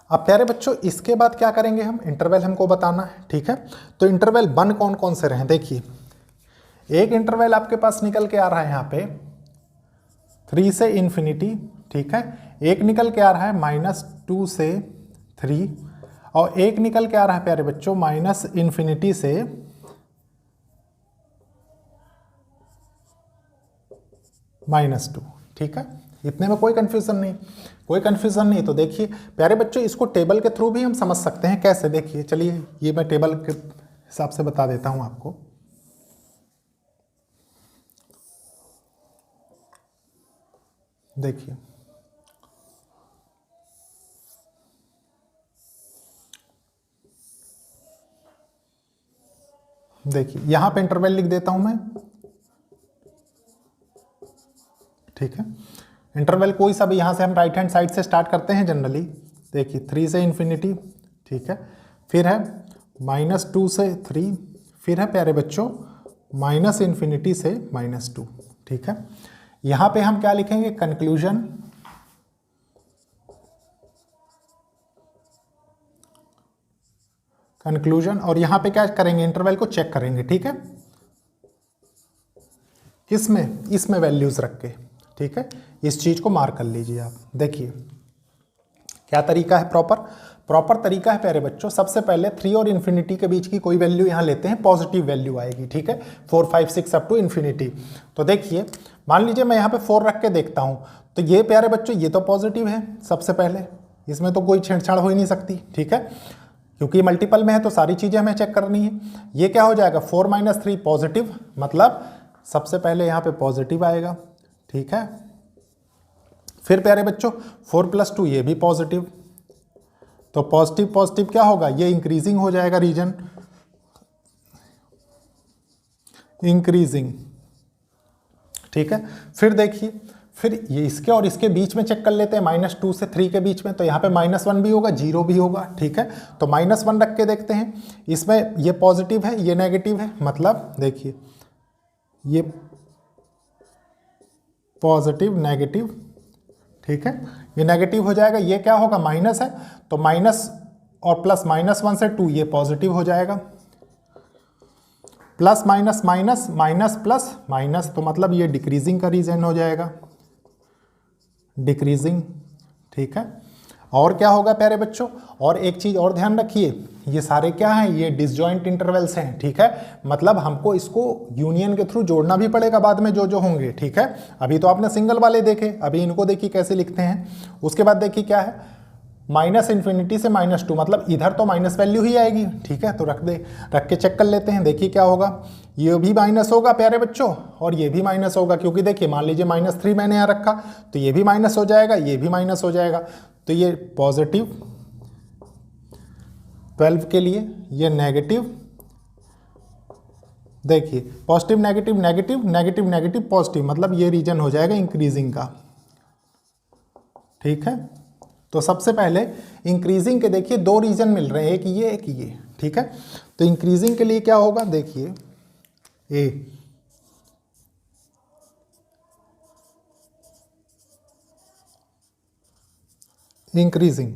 अब प्यारे बच्चों इसके बाद क्या करेंगे हम, इंटरवल हमको बताना है, ठीक है। तो इंटरवल 1 कौन कौन से रहे, देखिए एक इंटरवल आपके पास निकल के आ रहा है यहाँ पे 3 से इन्फिनिटी, ठीक है। एक निकल के आ रहा है -2 से 3, और एक निकल के आ रहा है प्यारे बच्चों माइनस इन्फिनिटी से -2, ठीक है। इतने में कोई कन्फ्यूज़न नहीं, कोई कन्फ्यूज़न नहीं। तो देखिए प्यारे बच्चों, इसको टेबल के थ्रू भी हम समझ सकते हैं। कैसे? देखिए, चलिए ये मैं टेबल के हिसाब से बता देता हूँ आपको। देखिए देखिए यहाँ पे इंटरवल लिख देता हूँ मैं, ठीक है। इंटरवल कोई सा भी, यहाँ से हम राइट हैंड साइड से स्टार्ट करते हैं जनरली। देखिए 3 से इन्फिनिटी, ठीक है। फिर है -2 से 3, फिर है प्यारे बच्चों -इन्फिनिटी से -2, ठीक है। यहाँ पे हम क्या लिखेंगे? कंक्लूजन, कंक्लूजन, और यहाँ पे क्या करेंगे? इंटरवल को चेक करेंगे, ठीक है। किसमें? इसमें वैल्यूज रख के, ठीक है। इस चीज को मार्क कर लीजिए आप। देखिए क्या तरीका है, प्रॉपर तरीका है प्यारे बच्चों। सबसे पहले 3 और इन्फिनिटी के बीच की कोई वैल्यू यहाँ लेते हैं, पॉजिटिव वैल्यू आएगी, ठीक है। 4, 5, 6 अप टू इन्फिनिटी। तो देखिए मान लीजिए मैं यहाँ पे 4 रख के देखता हूँ, तो ये प्यारे बच्चों ये तो पॉजिटिव है सबसे पहले, इसमें तो कोई छेड़छाड़ हो ही नहीं सकती, ठीक है। क्योंकि मल्टीपल में है तो सारी चीज़ें हमें चेक करनी है। ये क्या हो जाएगा? 4 - 3 पॉजिटिव, मतलब सबसे पहले यहाँ पे पॉजिटिव आएगा, ठीक है। फिर प्यारे बच्चों 4 + 2 ये भी पॉजिटिव, तो पॉजिटिव पॉजिटिव क्या होगा? ये इंक्रीजिंग हो जाएगा, रीजन इंक्रीजिंग, ठीक है। फिर देखिए, फिर ये इसके और इसके बीच में चेक कर लेते हैं, -2 से 3 के बीच में, तो यहाँ पे -1 भी होगा, 0 भी होगा, ठीक है। तो -1 रख के देखते हैं, इसमें ये पॉजिटिव है, ये नेगेटिव है, मतलब देखिए ये पॉजिटिव नेगेटिव, ठीक है। ये नेगेटिव हो जाएगा, ये क्या होगा? माइनस है, तो माइनस और प्लस, -1 से 2 ये पॉजिटिव हो जाएगा, plus minus minus minus plus minus, तो मतलब ये डिक्रीजिंग का रीजन हो जाएगा, डिक्रीजिंग, ठीक है। और क्या होगा प्यारे बच्चों? और एक चीज और ध्यान रखिए, ये सारे क्या हैं? ये डिसजॉइंट इंटरवल्स हैं, ठीक है। मतलब हमको इसको यूनियन के थ्रू जोड़ना भी पड़ेगा बाद में, जो जो होंगे, ठीक है। अभी तो आपने सिंगल वाले देखे, अभी इनको देखिए कैसे लिखते हैं। उसके बाद देखिए क्या है, -इन्फिनिटी से -2, मतलब इधर तो माइनस वैल्यू ही आएगी, ठीक है। तो रख के चेक कर लेते हैं। देखिए क्या होगा, ये भी माइनस होगा प्यारे बच्चों, और ये भी माइनस होगा, क्योंकि देखिए मान लीजिए -3 मैंने यहाँ रखा, तो ये भी माइनस हो जाएगा, ये भी माइनस हो जाएगा। तो ये पॉजिटिव 12 के लिए, ये नेगेटिव, देखिए positive negative negative negative negative positive, मतलब ये रीजन हो जाएगा इंक्रीजिंग का, ठीक है। तो सबसे पहले इंक्रीजिंग के देखिए 2 रीजन मिल रहे हैं, एक ये, ठीक है। तो इंक्रीजिंग के लिए क्या होगा? देखिए a, increasing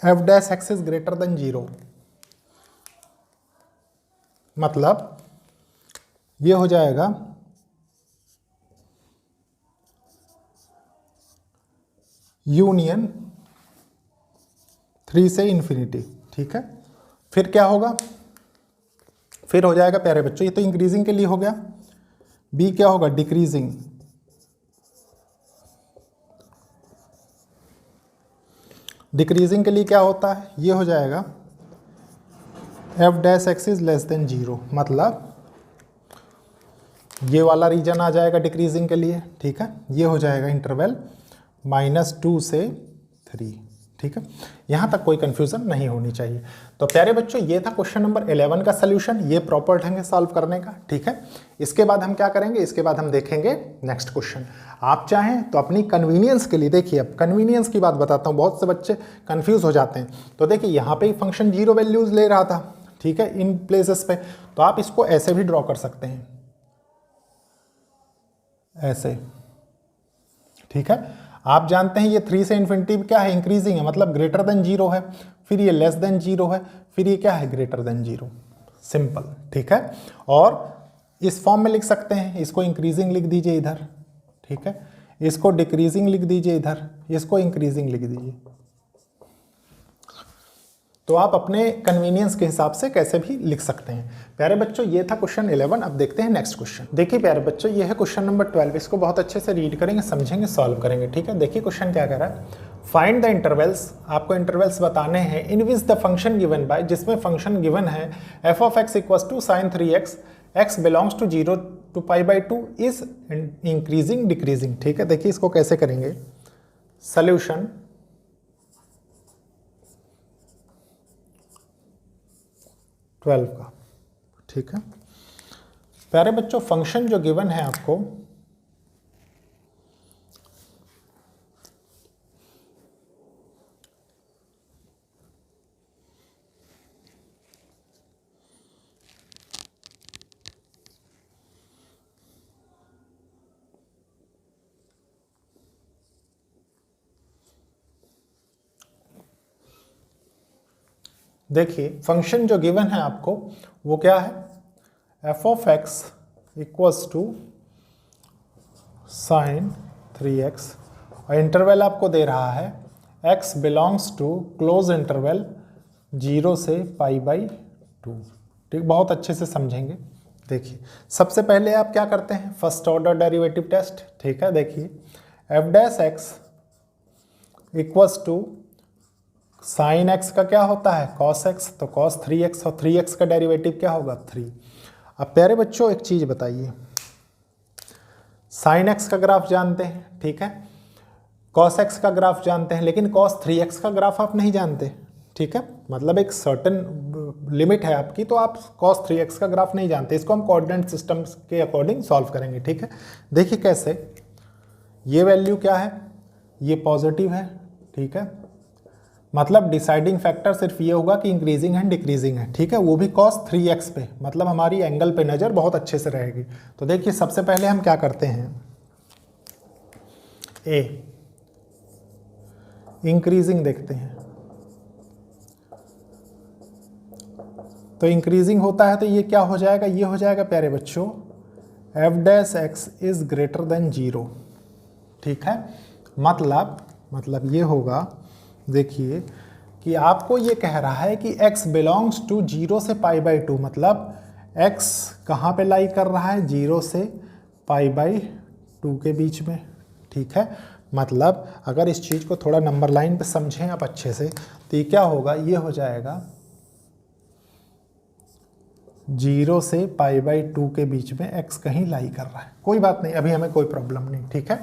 f' is greater than 0, मतलब ये हो जाएगा यूनियन 3 से इन्फिनिटी, ठीक है। फिर क्या होगा? फिर हो जाएगा प्यारे बच्चों, ये तो इंक्रीजिंग के लिए हो गया। बी क्या होगा? डिक्रीजिंग, डिक्रीजिंग के लिए क्या होता है? ये हो जाएगा f' इज लेस देन 0, मतलब ये वाला रीजन आ जाएगा डिक्रीजिंग के लिए, ठीक है। ये हो जाएगा इंटरवल -2 से 3, ठीक है। यहाँ तक कोई कंफ्यूजन नहीं होनी चाहिए। तो प्यारे बच्चों ये था क्वेश्चन नंबर 11 का सलूशन, ये प्रॉपर ढंग से सॉल्व करने का, ठीक है। इसके बाद हम क्या करेंगे? इसके बाद हम देखेंगे नेक्स्ट क्वेश्चन। आप चाहें तो अपनी कन्वीनियंस के लिए, देखिए अब कन्वीनियंस की बात बताता हूँ, बहुत से बच्चे कन्फ्यूज हो जाते हैं। तो देखिए यहाँ पे फंक्शन 0 वैल्यूज ले रहा था, ठीक है, इन प्लेसेस पे, तो आप इसको ऐसे भी ड्रॉ कर सकते हैं, ऐसे, ठीक है। आप जानते हैं ये 3 से इन्फिनिटी क्या है? इंक्रीजिंग है, मतलब ग्रेटर देन 0 है, फिर ये लेस देन 0 है, फिर ये क्या है? ग्रेटर देन 0, सिंपल, ठीक है। और इस फॉर्म में लिख सकते हैं, इसको इंक्रीजिंग लिख दीजिए इधर, ठीक है, इसको डिक्रीजिंग लिख दीजिए इधर, इसको इंक्रीजिंग लिख दीजिए, तो आप अपने कन्वीनियंस के हिसाब से कैसे भी लिख सकते हैं। प्यारे बच्चों ये था क्वेश्चन 11। अब देखते हैं नेक्स्ट क्वेश्चन। देखिए प्यारे बच्चों ये है क्वेश्चन नंबर 12। इसको बहुत अच्छे से रीड करेंगे, समझेंगे, सॉल्व करेंगे। ठीक है, देखिए क्वेश्चन क्या कह रहा है। फाइंड द इंटरवल्स, आपको इंटरवल्स बताने हैं in which the function given by, जिसमें फंक्शन गिवन है f of x equals to sine 3x, x belongs to 0 to π/2 is increasing decreasing. ठीक है, देखिए इसको कैसे करेंगे। सॉल्यूशन ट्वेल्व का। ठीक है प्यारे बच्चों, फंक्शन जो गिवन है आपको देखिए फंक्शन जो गिवन है आपको वो क्या है, f of x equals to sine 3x और इंटरवल आपको दे रहा है x belongs to close interval 0 से π/2। ठीक, बहुत अच्छे से समझेंगे। देखिए सबसे पहले आप क्या करते हैं, फर्स्ट ऑर्डर डेरिवेटिव टेस्ट। ठीक है, देखिए f dash x equals to sine x का क्या होता है कॉस एक्स, तो कॉस 3x और 3x का डेरिवेटिव क्या होगा 3। अब प्यारे बच्चों एक चीज बताइए, साइन एक्स का ग्राफ जानते हैं, ठीक है, कॉस एक्स का ग्राफ जानते हैं, लेकिन कॉस 3x का ग्राफ आप नहीं जानते। ठीक है, मतलब एक सर्टेन लिमिट है आपकी, तो आप कॉस 3x का ग्राफ नहीं जानते। इसको हम कोऑर्डिनेट सिस्टम के अकॉर्डिंग सॉल्व करेंगे। ठीक है, देखिए कैसे, ये वैल्यू क्या है, ये पॉजिटिव है। ठीक है, मतलब डिसाइडिंग फैक्टर सिर्फ ये होगा कि इंक्रीजिंग एंड डिक्रीजिंग है। ठीक है, वो भी cos 3x पे, मतलब हमारी एंगल पे नज़र बहुत अच्छे से रहेगी। तो देखिए सबसे पहले हम क्या करते हैं, ए इंक्रीजिंग देखते हैं। तो इंक्रीजिंग होता है तो ये क्या हो जाएगा, ये हो जाएगा प्यारे बच्चों F dash x is greater than 0। ठीक है, मतलब ये होगा, देखिए कि आपको ये कह रहा है कि x बिलोंग्स टू 0 से π/2, मतलब x कहाँ पे लाई कर रहा है, 0 से π/2 के बीच में। ठीक है, मतलब अगर इस चीज़ को थोड़ा नंबर लाइन पे समझें आप अच्छे से, तो ये क्या होगा, ये हो जाएगा 0 से π/2 के बीच में x कहीं लाई कर रहा है। कोई बात नहीं, अभी हमें कोई प्रॉब्लम नहीं। ठीक है,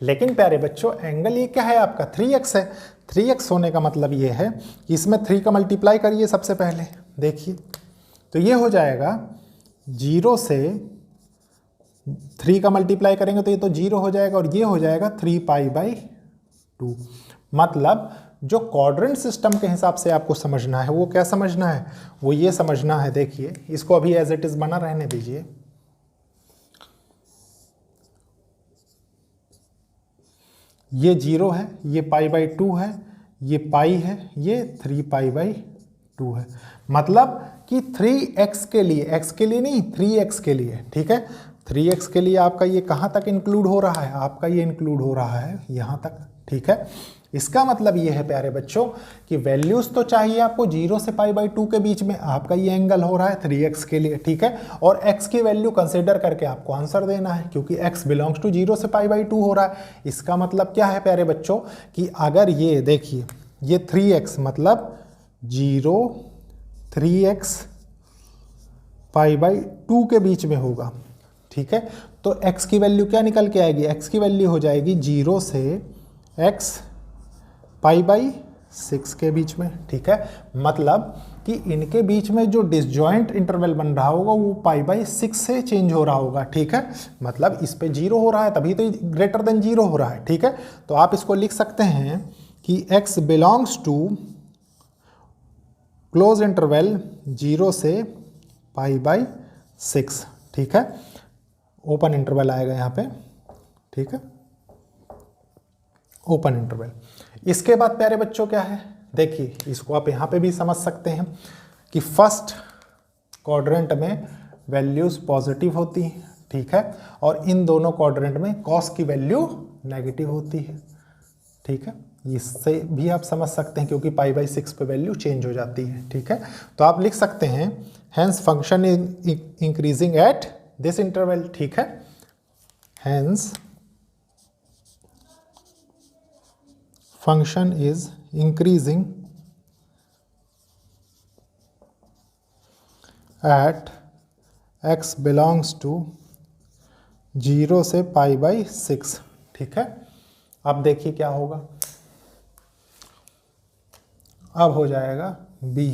लेकिन प्यारे बच्चों एंगल ये क्या है आपका 3x है। 3x होने का मतलब ये है कि इसमें 3 का मल्टीप्लाई करिए सबसे पहले, देखिए तो ये हो जाएगा 0 से 3 का मल्टीप्लाई करेंगे तो ये तो 0 हो जाएगा, और ये हो जाएगा 3π/2। मतलब जो क्वाड्रेंट सिस्टम के हिसाब से आपको समझना है वो क्या समझना है, वो ये समझना है, देखिए इसको अभी एज इट इज बना रहने दीजिए। ये 0 है, ये π/2 है, ये पाई है, ये 3π/2 है। मतलब कि 3x के लिए, x के लिए नहीं 3x के लिए। ठीक है, 3x के लिए आपका ये कहाँ तक इंक्लूड हो रहा है, आपका ये इंक्लूड हो रहा है यहाँ तक। ठीक है, इसका मतलब ये है प्यारे बच्चों कि वैल्यूज तो चाहिए आपको 0 से π/2 के बीच में, आपका ये एंगल हो रहा है 3x के लिए। ठीक है, और x की वैल्यू कंसिडर करके आपको आंसर देना है, क्योंकि x बिलोंग्स टू 0 से π/2 हो रहा है। इसका मतलब क्या है प्यारे बच्चों कि अगर ये देखिए ये 3x मतलब 0 3x π/2 के बीच में होगा। ठीक है, तो x की वैल्यू क्या निकल के आएगी, x की वैल्यू हो जाएगी 0 से x π/6 के बीच में। ठीक है, मतलब कि इनके बीच में जो डिसजॉइंट इंटरवल बन रहा होगा वो π/6 से चेंज हो रहा होगा। ठीक है, मतलब इस पे 0 हो रहा है तभी तो ग्रेटर देन 0 हो रहा है। ठीक है, तो आप इसको लिख सकते हैं कि x belongs to close interval 0 से π/6। ठीक है, ओपन इंटरवल आएगा यहाँ पे। ठीक है, ओपन इंटरवल। इसके बाद प्यारे बच्चों क्या है, देखिए इसको आप यहाँ पे भी समझ सकते हैं कि फर्स्ट क्वाड्रेंट में वैल्यूज पॉजिटिव होती हैं। ठीक है, और इन दोनों क्वाड्रेंट में कॉस की वैल्यू नेगेटिव होती है। ठीक है, इससे भी आप समझ सकते हैं क्योंकि पाई बाई 6 पे वैल्यू चेंज हो जाती है। ठीक है, तो आप लिख सकते हैं hence function is increasing at this interval. ठीक है, hence function is increasing at x belongs to 0 से पाई बाई 6। ठीक है, अब देखिए क्या होगा, अब हो जाएगा b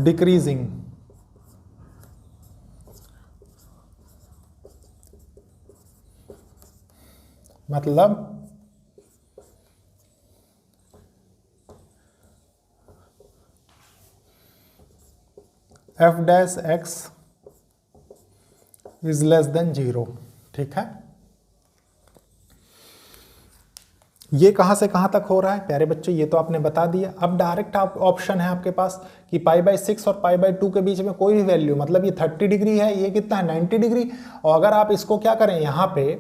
डिक्रीजिंग मतलब f dash x is less than 0। ठीक है, ये कहां से कहां तक हो रहा है प्यारे बच्चों, ये तो आपने बता दिया। अब डायरेक्ट आप ऑप्शन है आपके पास कि पाई बाई 6 और पाई बाई 2 के बीच में कोई भी वैल्यू, मतलब ये 30 डिग्री है, ये कितना है 90 डिग्री, और अगर आप इसको क्या करें यहाँ पे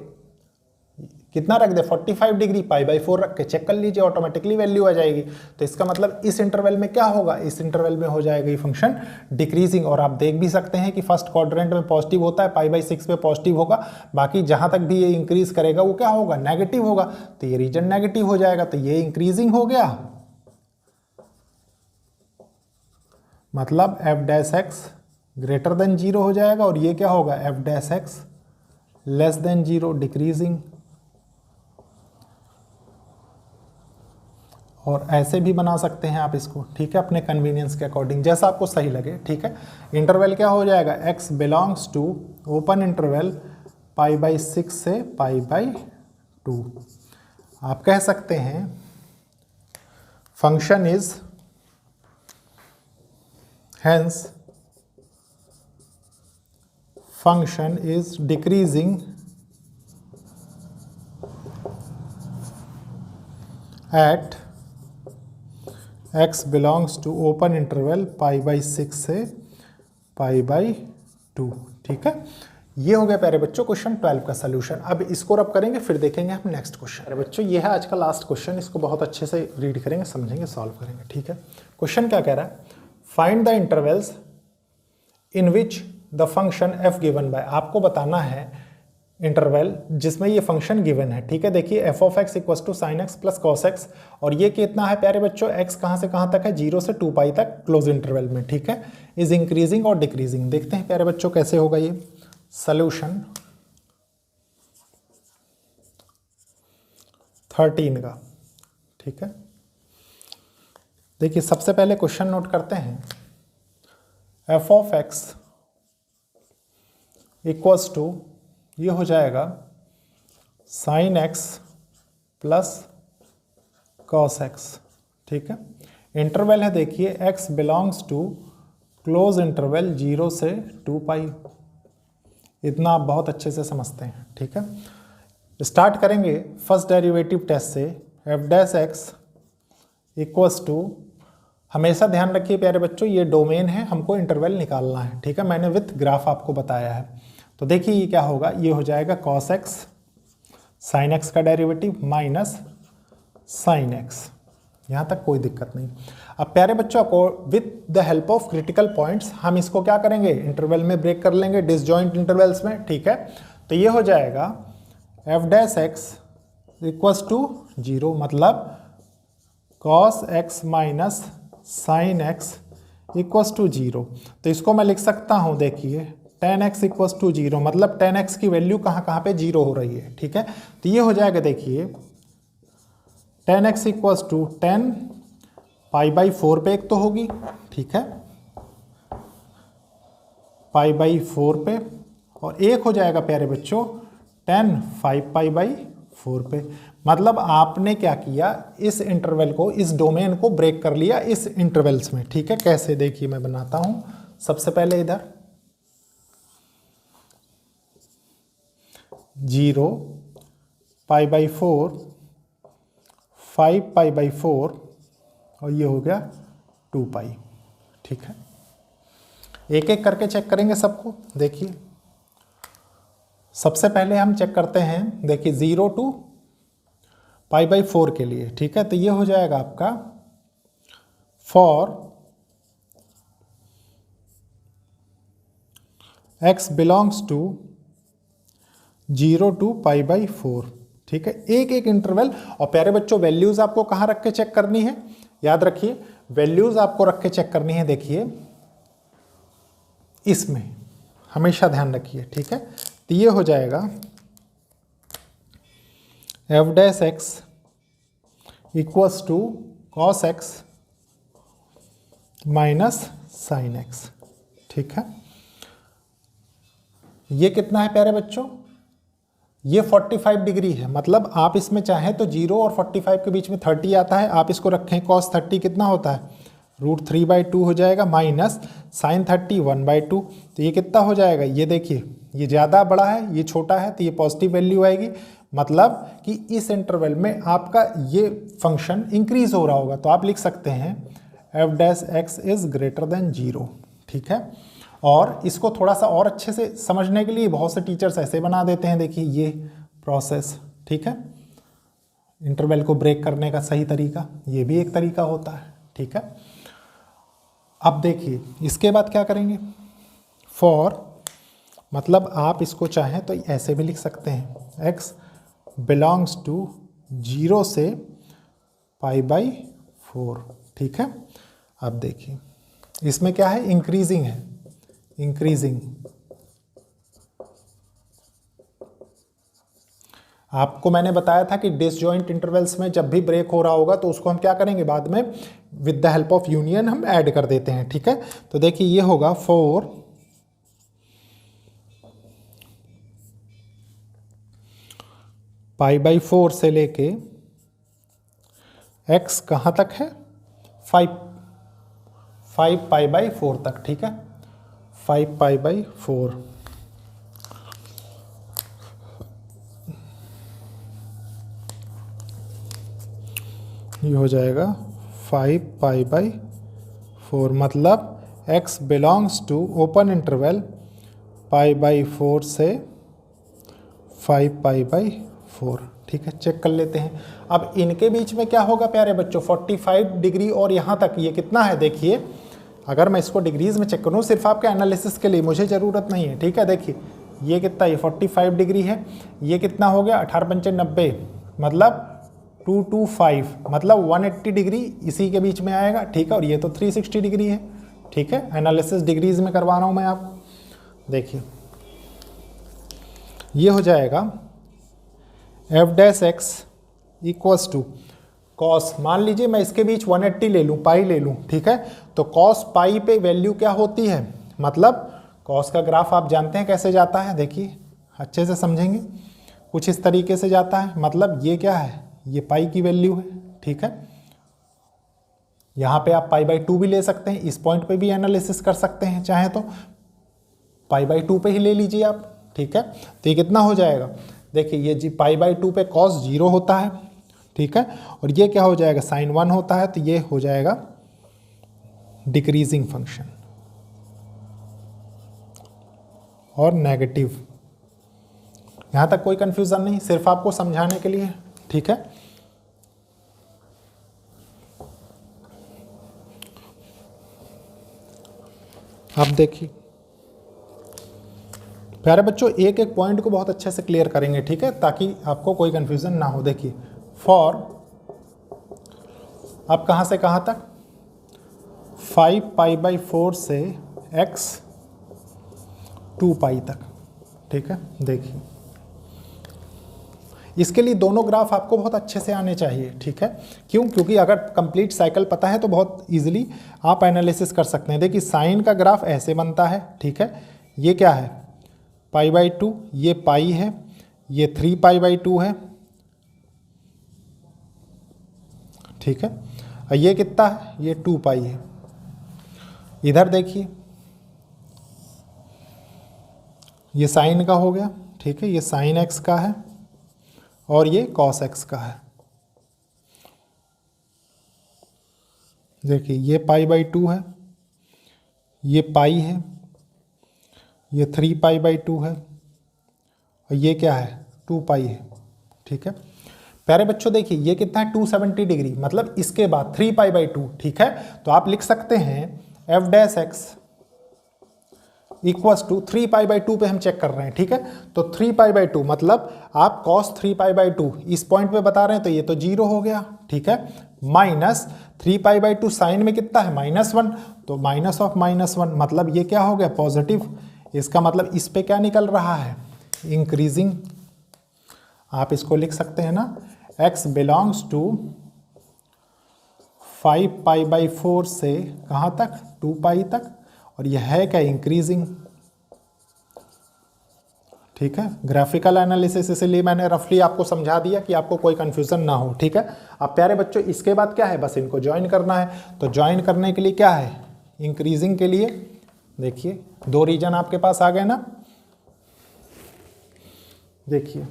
कितना रख दे 45 डिग्री, पाई बाई 4 रख के चेक कर लीजिए, ऑटोमेटिकली वैल्यू आ जाएगी। तो इसका मतलब इस इंटरवल में क्या होगा, इस इंटरवल में हो जाएगा ये फंक्शन डिक्रीजिंग। और आप देख भी सकते हैं कि फर्स्ट क्वाड्रेंट में पॉजिटिव होता है, पाई बाई 6 में पॉजिटिव होगा, बाकी जहां तक भी ये इंक्रीज करेगा वो क्या होगा, नेगेटिव होगा। तो ये रीजन नेगेटिव हो जाएगा, तो ये इंक्रीजिंग हो गया, मतलब f dash x greater than 0 हो जाएगा, और ये क्या होगा f dash x less than 0 decreasing. और ऐसे भी बना सकते हैं आप इसको। ठीक है, अपने कन्वीनियंस के अकॉर्डिंग जैसा आपको सही लगे। ठीक है, इंटरवल क्या हो जाएगा, x belongs to open interval pi by 6 से पाई बाई 2। आप कह सकते हैं function is hence function is decreasing at x belongs to open interval pi by 6 से पाई बाई 2। ठीक है, ये हो गया प्यारे बच्चों क्वेश्चन 12 का सलूशन। अब इसको रब करेंगे, फिर देखेंगे हम नेक्स्ट क्वेश्चन। अरे बच्चों, ये है आज का लास्ट क्वेश्चन, इसको बहुत अच्छे से रीड करेंगे, समझेंगे, सॉल्व करेंगे। ठीक है, क्वेश्चन क्या कह रहा है, find the intervals in which the function f given bye. आपको बताना है इंटरवल जिसमें ये फंक्शन गिवन है। ठीक है, देखिए f of x equal to sine x plus cos x, और ये कितना है प्यारे बच्चों, x कहां से कहां तक है, 0 से 2 पाई तक क्लोज इंटरवल में। ठीक है, इज इंक्रीजिंग और डिक्रीजिंग। देखते हैं प्यारे बच्चों कैसे होगा ये सॉल्यूशन 13 का। ठीक है, देखिए सबसे पहले क्वेश्चन नोट करते हैं, f of x equals to ये हो जाएगा sine x plus cos x. ठीक है, इंटरवल है देखिए x belongs to close interval 0 से 2 पाई। इतना आप बहुत अच्छे से समझते हैं। ठीक है, स्टार्ट करेंगे फर्स्ट डेरिवेटिव टेस्ट से, f dash x equals to, हमेशा ध्यान रखिए प्यारे बच्चों ये डोमेन है, हमको इंटरवल निकालना है। ठीक है, मैंने विथ ग्राफ आपको बताया है। तो देखिए ये क्या होगा, ये हो जाएगा cos x sin x का डेरिवेटिव माइनस sin x, यहाँ तक कोई दिक्कत नहीं। अब प्यारे बच्चों को with the help of critical points हम इसको क्या करेंगे, इंटरवल में ब्रेक कर लेंगे, डिसजॉइंट इंटरवल्स में। ठीक है, तो ये हो जाएगा f dash x equals to 0, मतलब cos x minus sin x equals to 0। तो इसको मैं लिख सकता हूँ, देखिए tan x इक्वल्स टू 0, मतलब tan x की वैल्यू कहाँ पे 0 हो रही है। ठीक है, तो ये हो जाएगा देखिए tan x equals to 10 pi by 4 पे एक तो होगी। ठीक है, पाई बाई 4 पे, और एक हो जाएगा प्यारे बच्चों 10 5 पाई बाई 4 पे। मतलब आपने क्या किया, इस इंटरवल को, इस डोमेन को ब्रेक कर लिया इस इंटरवल्स में। ठीक है, कैसे देखिए मैं बनाता हूं, सबसे पहले इधर 0 पाई बाई 4 5 पाई बाई 4, और ये हो गया 2 पाई। ठीक है, एक एक करके चेक करेंगे सबको। देखिए सबसे पहले हम चेक करते हैं, देखिए 0 टू π/4 के लिए, ठीक है। तो ये हो जाएगा आपका for x belongs to 0 to π/4, ठीक है। एक एक इंटरवल, और प्यारे बच्चों वैल्यूज आपको कहाँ रख के चेक करनी है, याद रखिए वैल्यूज आपको रख के चेक करनी है, देखिए इसमें हमेशा ध्यान रखिए, ठीक है। तो ये हो जाएगा f' equals to cos x minus sin x, ठीक है। ये कितना है प्यारे बच्चों, ये 45 डिग्री है, मतलब आप इसमें चाहें तो 0 और 45 के बीच में 30 आता है, आप इसको रखें cos 30 कितना होता है, √3/2 हो जाएगा, माइनस sin 30 1/2। तो ये कितना हो जाएगा, ये देखिए ये ज़्यादा बड़ा है, ये छोटा है, तो ये पॉजिटिव वैल्यू आएगी, मतलब कि इस इंटरवल में आपका ये फंक्शन इंक्रीज हो रहा होगा। तो आप लिख सकते हैं f' इज ग्रेटर देन 0, ठीक है। और इसको थोड़ा सा और अच्छे से समझने के लिए बहुत से टीचर्स ऐसे बना देते हैं, देखिए ये प्रोसेस, ठीक है। इंटरवल को ब्रेक करने का सही तरीका, ये भी एक तरीका होता है, ठीक है। अब देखिए इसके बाद क्या करेंगे, फॉर, मतलब आप इसको चाहें तो ऐसे भी लिख सकते हैं, x बिलोंग्स टू 0 से π/4, ठीक है। अब देखिए इसमें क्या है, इंक्रीजिंग है, इंक्रीजिंग। आपको मैंने बताया था कि डिसजॉइंट इंटरवल्स में जब भी ब्रेक हो रहा होगा तो उसको हम क्या करेंगे, बाद में with the help of union हम ऐड कर देते हैं, ठीक है। तो देखिए ये होगा 4 π/4 से लेके x कहाँ तक है, 5 π/4 तक, ठीक है, 5 π/4। ये हो जाएगा 5 π/4, मतलब x belongs to open interval π/4 से 5 π/4, ठीक है। चेक कर लेते हैं, अब इनके बीच में क्या होगा प्यारे बच्चों, 45 डिग्री, और यहाँ तक ये कितना है, देखिए अगर मैं इसको डिग्रीज में चेक करूँ, सिर्फ आपके एनालिसिस के लिए, मुझे ज़रूरत नहीं है, ठीक है। देखिए ये कितना, ये 45 डिग्री है, ये कितना हो गया 18×5 90, मतलब 225, मतलब 180 डिग्री इसी के बीच में आएगा, ठीक है। और ये तो 360 डिग्री है, ठीक है। एनालिसिस डिग्रीज में करवा रहा हूँ मैं आपको, देखिए ये हो जाएगा f' इक्वल्स टू cos, मान लीजिए मैं इसके बीच 180 ले लूँ, पाई ले लूँ, ठीक है। तो cos पाई पे वैल्यू क्या होती है, मतलब cos का ग्राफ आप जानते हैं कैसे जाता है, देखिए अच्छे से समझेंगे, कुछ इस तरीके से जाता है, मतलब ये क्या है, ये पाई की वैल्यू है, ठीक है। यहाँ पे आप π/2 भी ले सकते हैं, इस पॉइंट पे भी एनालिसिस कर सकते हैं, चाहे तो π/2 पे ही ले लीजिए आप, ठीक है। तो ये कितना हो जाएगा, देखिए ये जी π/2 पे cos 0 होता है, ठीक है, और ये क्या हो जाएगा, sin 1 होता है, तो ये हो जाएगा डिक्रीजिंग फंक्शन और नेगेटिव। यहाँ तक कोई कंफ्यूजन नहीं, सिर्फ आपको समझाने के लिए, ठीक है। अब देखिए प्यारे बच्चों, एक एक पॉइंट को बहुत अच्छे से क्लियर करेंगे, ठीक है, ताकि आपको कोई कंफ्यूजन ना हो। देखिए फॉर, अब कहाँ से कहाँ तक, 5 π/4 से x 2 पाई तक, ठीक है। देखिए इसके लिए दोनों ग्राफ आपको बहुत अच्छे से आने चाहिए, ठीक है। क्यों, क्योंकि अगर कंप्लीट साइकिल पता है तो बहुत इजीली आप एनालिसिस कर सकते हैं। देखिए साइन का ग्राफ ऐसे बनता है, ठीक है, ये क्या है π/2, ये पाई है, ये 3 π/2 है, ठीक है, और ये कितना है, ये 2 पाई है। इधर देखिए ये साइन का हो गया, ठीक है, ये साइन x का है और ये cos x का है। देखिए ये π/2 है, ये पाई है, ये 3 π/2 है, और और ये क्या है 2 पाई है, ठीक है। प्यारे बच्चों देखिए ये कितना है 270 डिग्री, मतलब इसके बाद 3 पाई बाई 2, ठीक है। तो आप लिख सकते हैं f dash x equals to 3 pi by 2 पे हम चेक कर रहे हैं, ठीक है। तो 3 पाई बाई 2 मतलब आप कॉस 3 पाई बाई 2 इस पॉइंट पे बता रहे हैं, तो ये तो 0 हो गया, ठीक है। माइनस 3 पाई बाई 2 साइन में कितना है -1, तो माइनस ऑफ -1 मतलब ये क्या हो गया पॉजिटिव। इसका मतलब इस पे क्या निकल रहा है इंक्रीजिंग। आप इसको लिख सकते हैं ना x belongs to 5 pi by 4 से कहाँ तक 2 पाई तक, और यह है क्या इंक्रीजिंग, ठीक है। ग्राफिकल एनालिसिस इसलिए मैंने रफली आपको समझा दिया कि आपको कोई कंफ्यूजन ना हो, ठीक है। अब प्यारे बच्चों इसके बाद क्या है, बस इनको ज्वाइन करना है। तो ज्वाइन करने के लिए क्या है इंक्रीजिंग के लिए देखिए 2 रीजन आपके पास आ गए ना। देखिए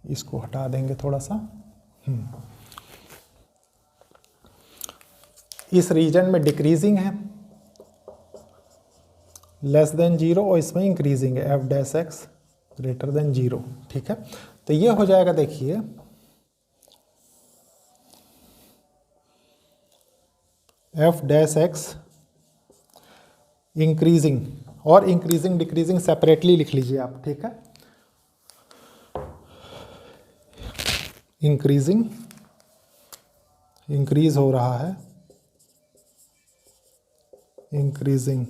इसको हटा देंगे थोड़ा सा, इस रीजन में डिक्रीजिंग है लेस देन 0 और इसमें इंक्रीजिंग है F dash x greater than 0, ठीक है। तो ये हो जाएगा देखिए एफ डैश एक्स इंक्रीजिंग, और इंक्रीजिंग डिक्रीजिंग सेपरेटली लिख लीजिए आप, ठीक है। इंक्रीजिंग इंक्रीज हो रहा है, इंक्रीजिंग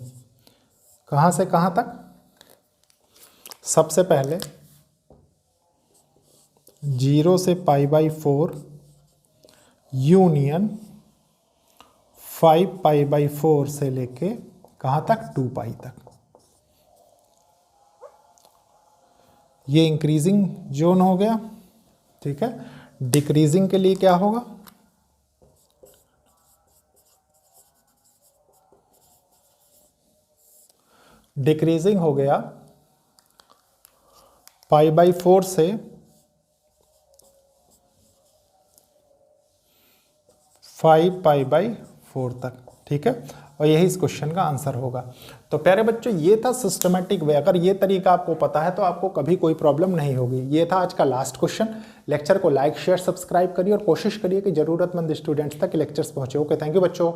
कहाँ से कहाँ तक, सबसे पहले 0 से pi by 4 union 5 pi by 4 से लेके कहाँ तक 2 पाई तक। ये इंक्रीजिंग जोन हो गया, ठीक है। डिक्रीजिंग के लिए क्या होगा डिक्रीजिंग हो गया पाई बाई 4 से 5 पाई बाई 4 तक, ठीक है। और यही इस क्वेश्चन का आंसर होगा। तो प्यारे बच्चों ये था सिस्टमेटिक वे, अगर ये तरीका आपको पता है तो आपको कभी कोई प्रॉब्लम नहीं होगी। ये था आज का लास्ट क्वेश्चन। लेक्चर को लाइक शेयर सब्सक्राइब करिए और कोशिश करिए कि जरूरतमंद स्टूडेंट्स तक लेक्चर्स पहुंचे। ओके, थैंक यू बच्चों।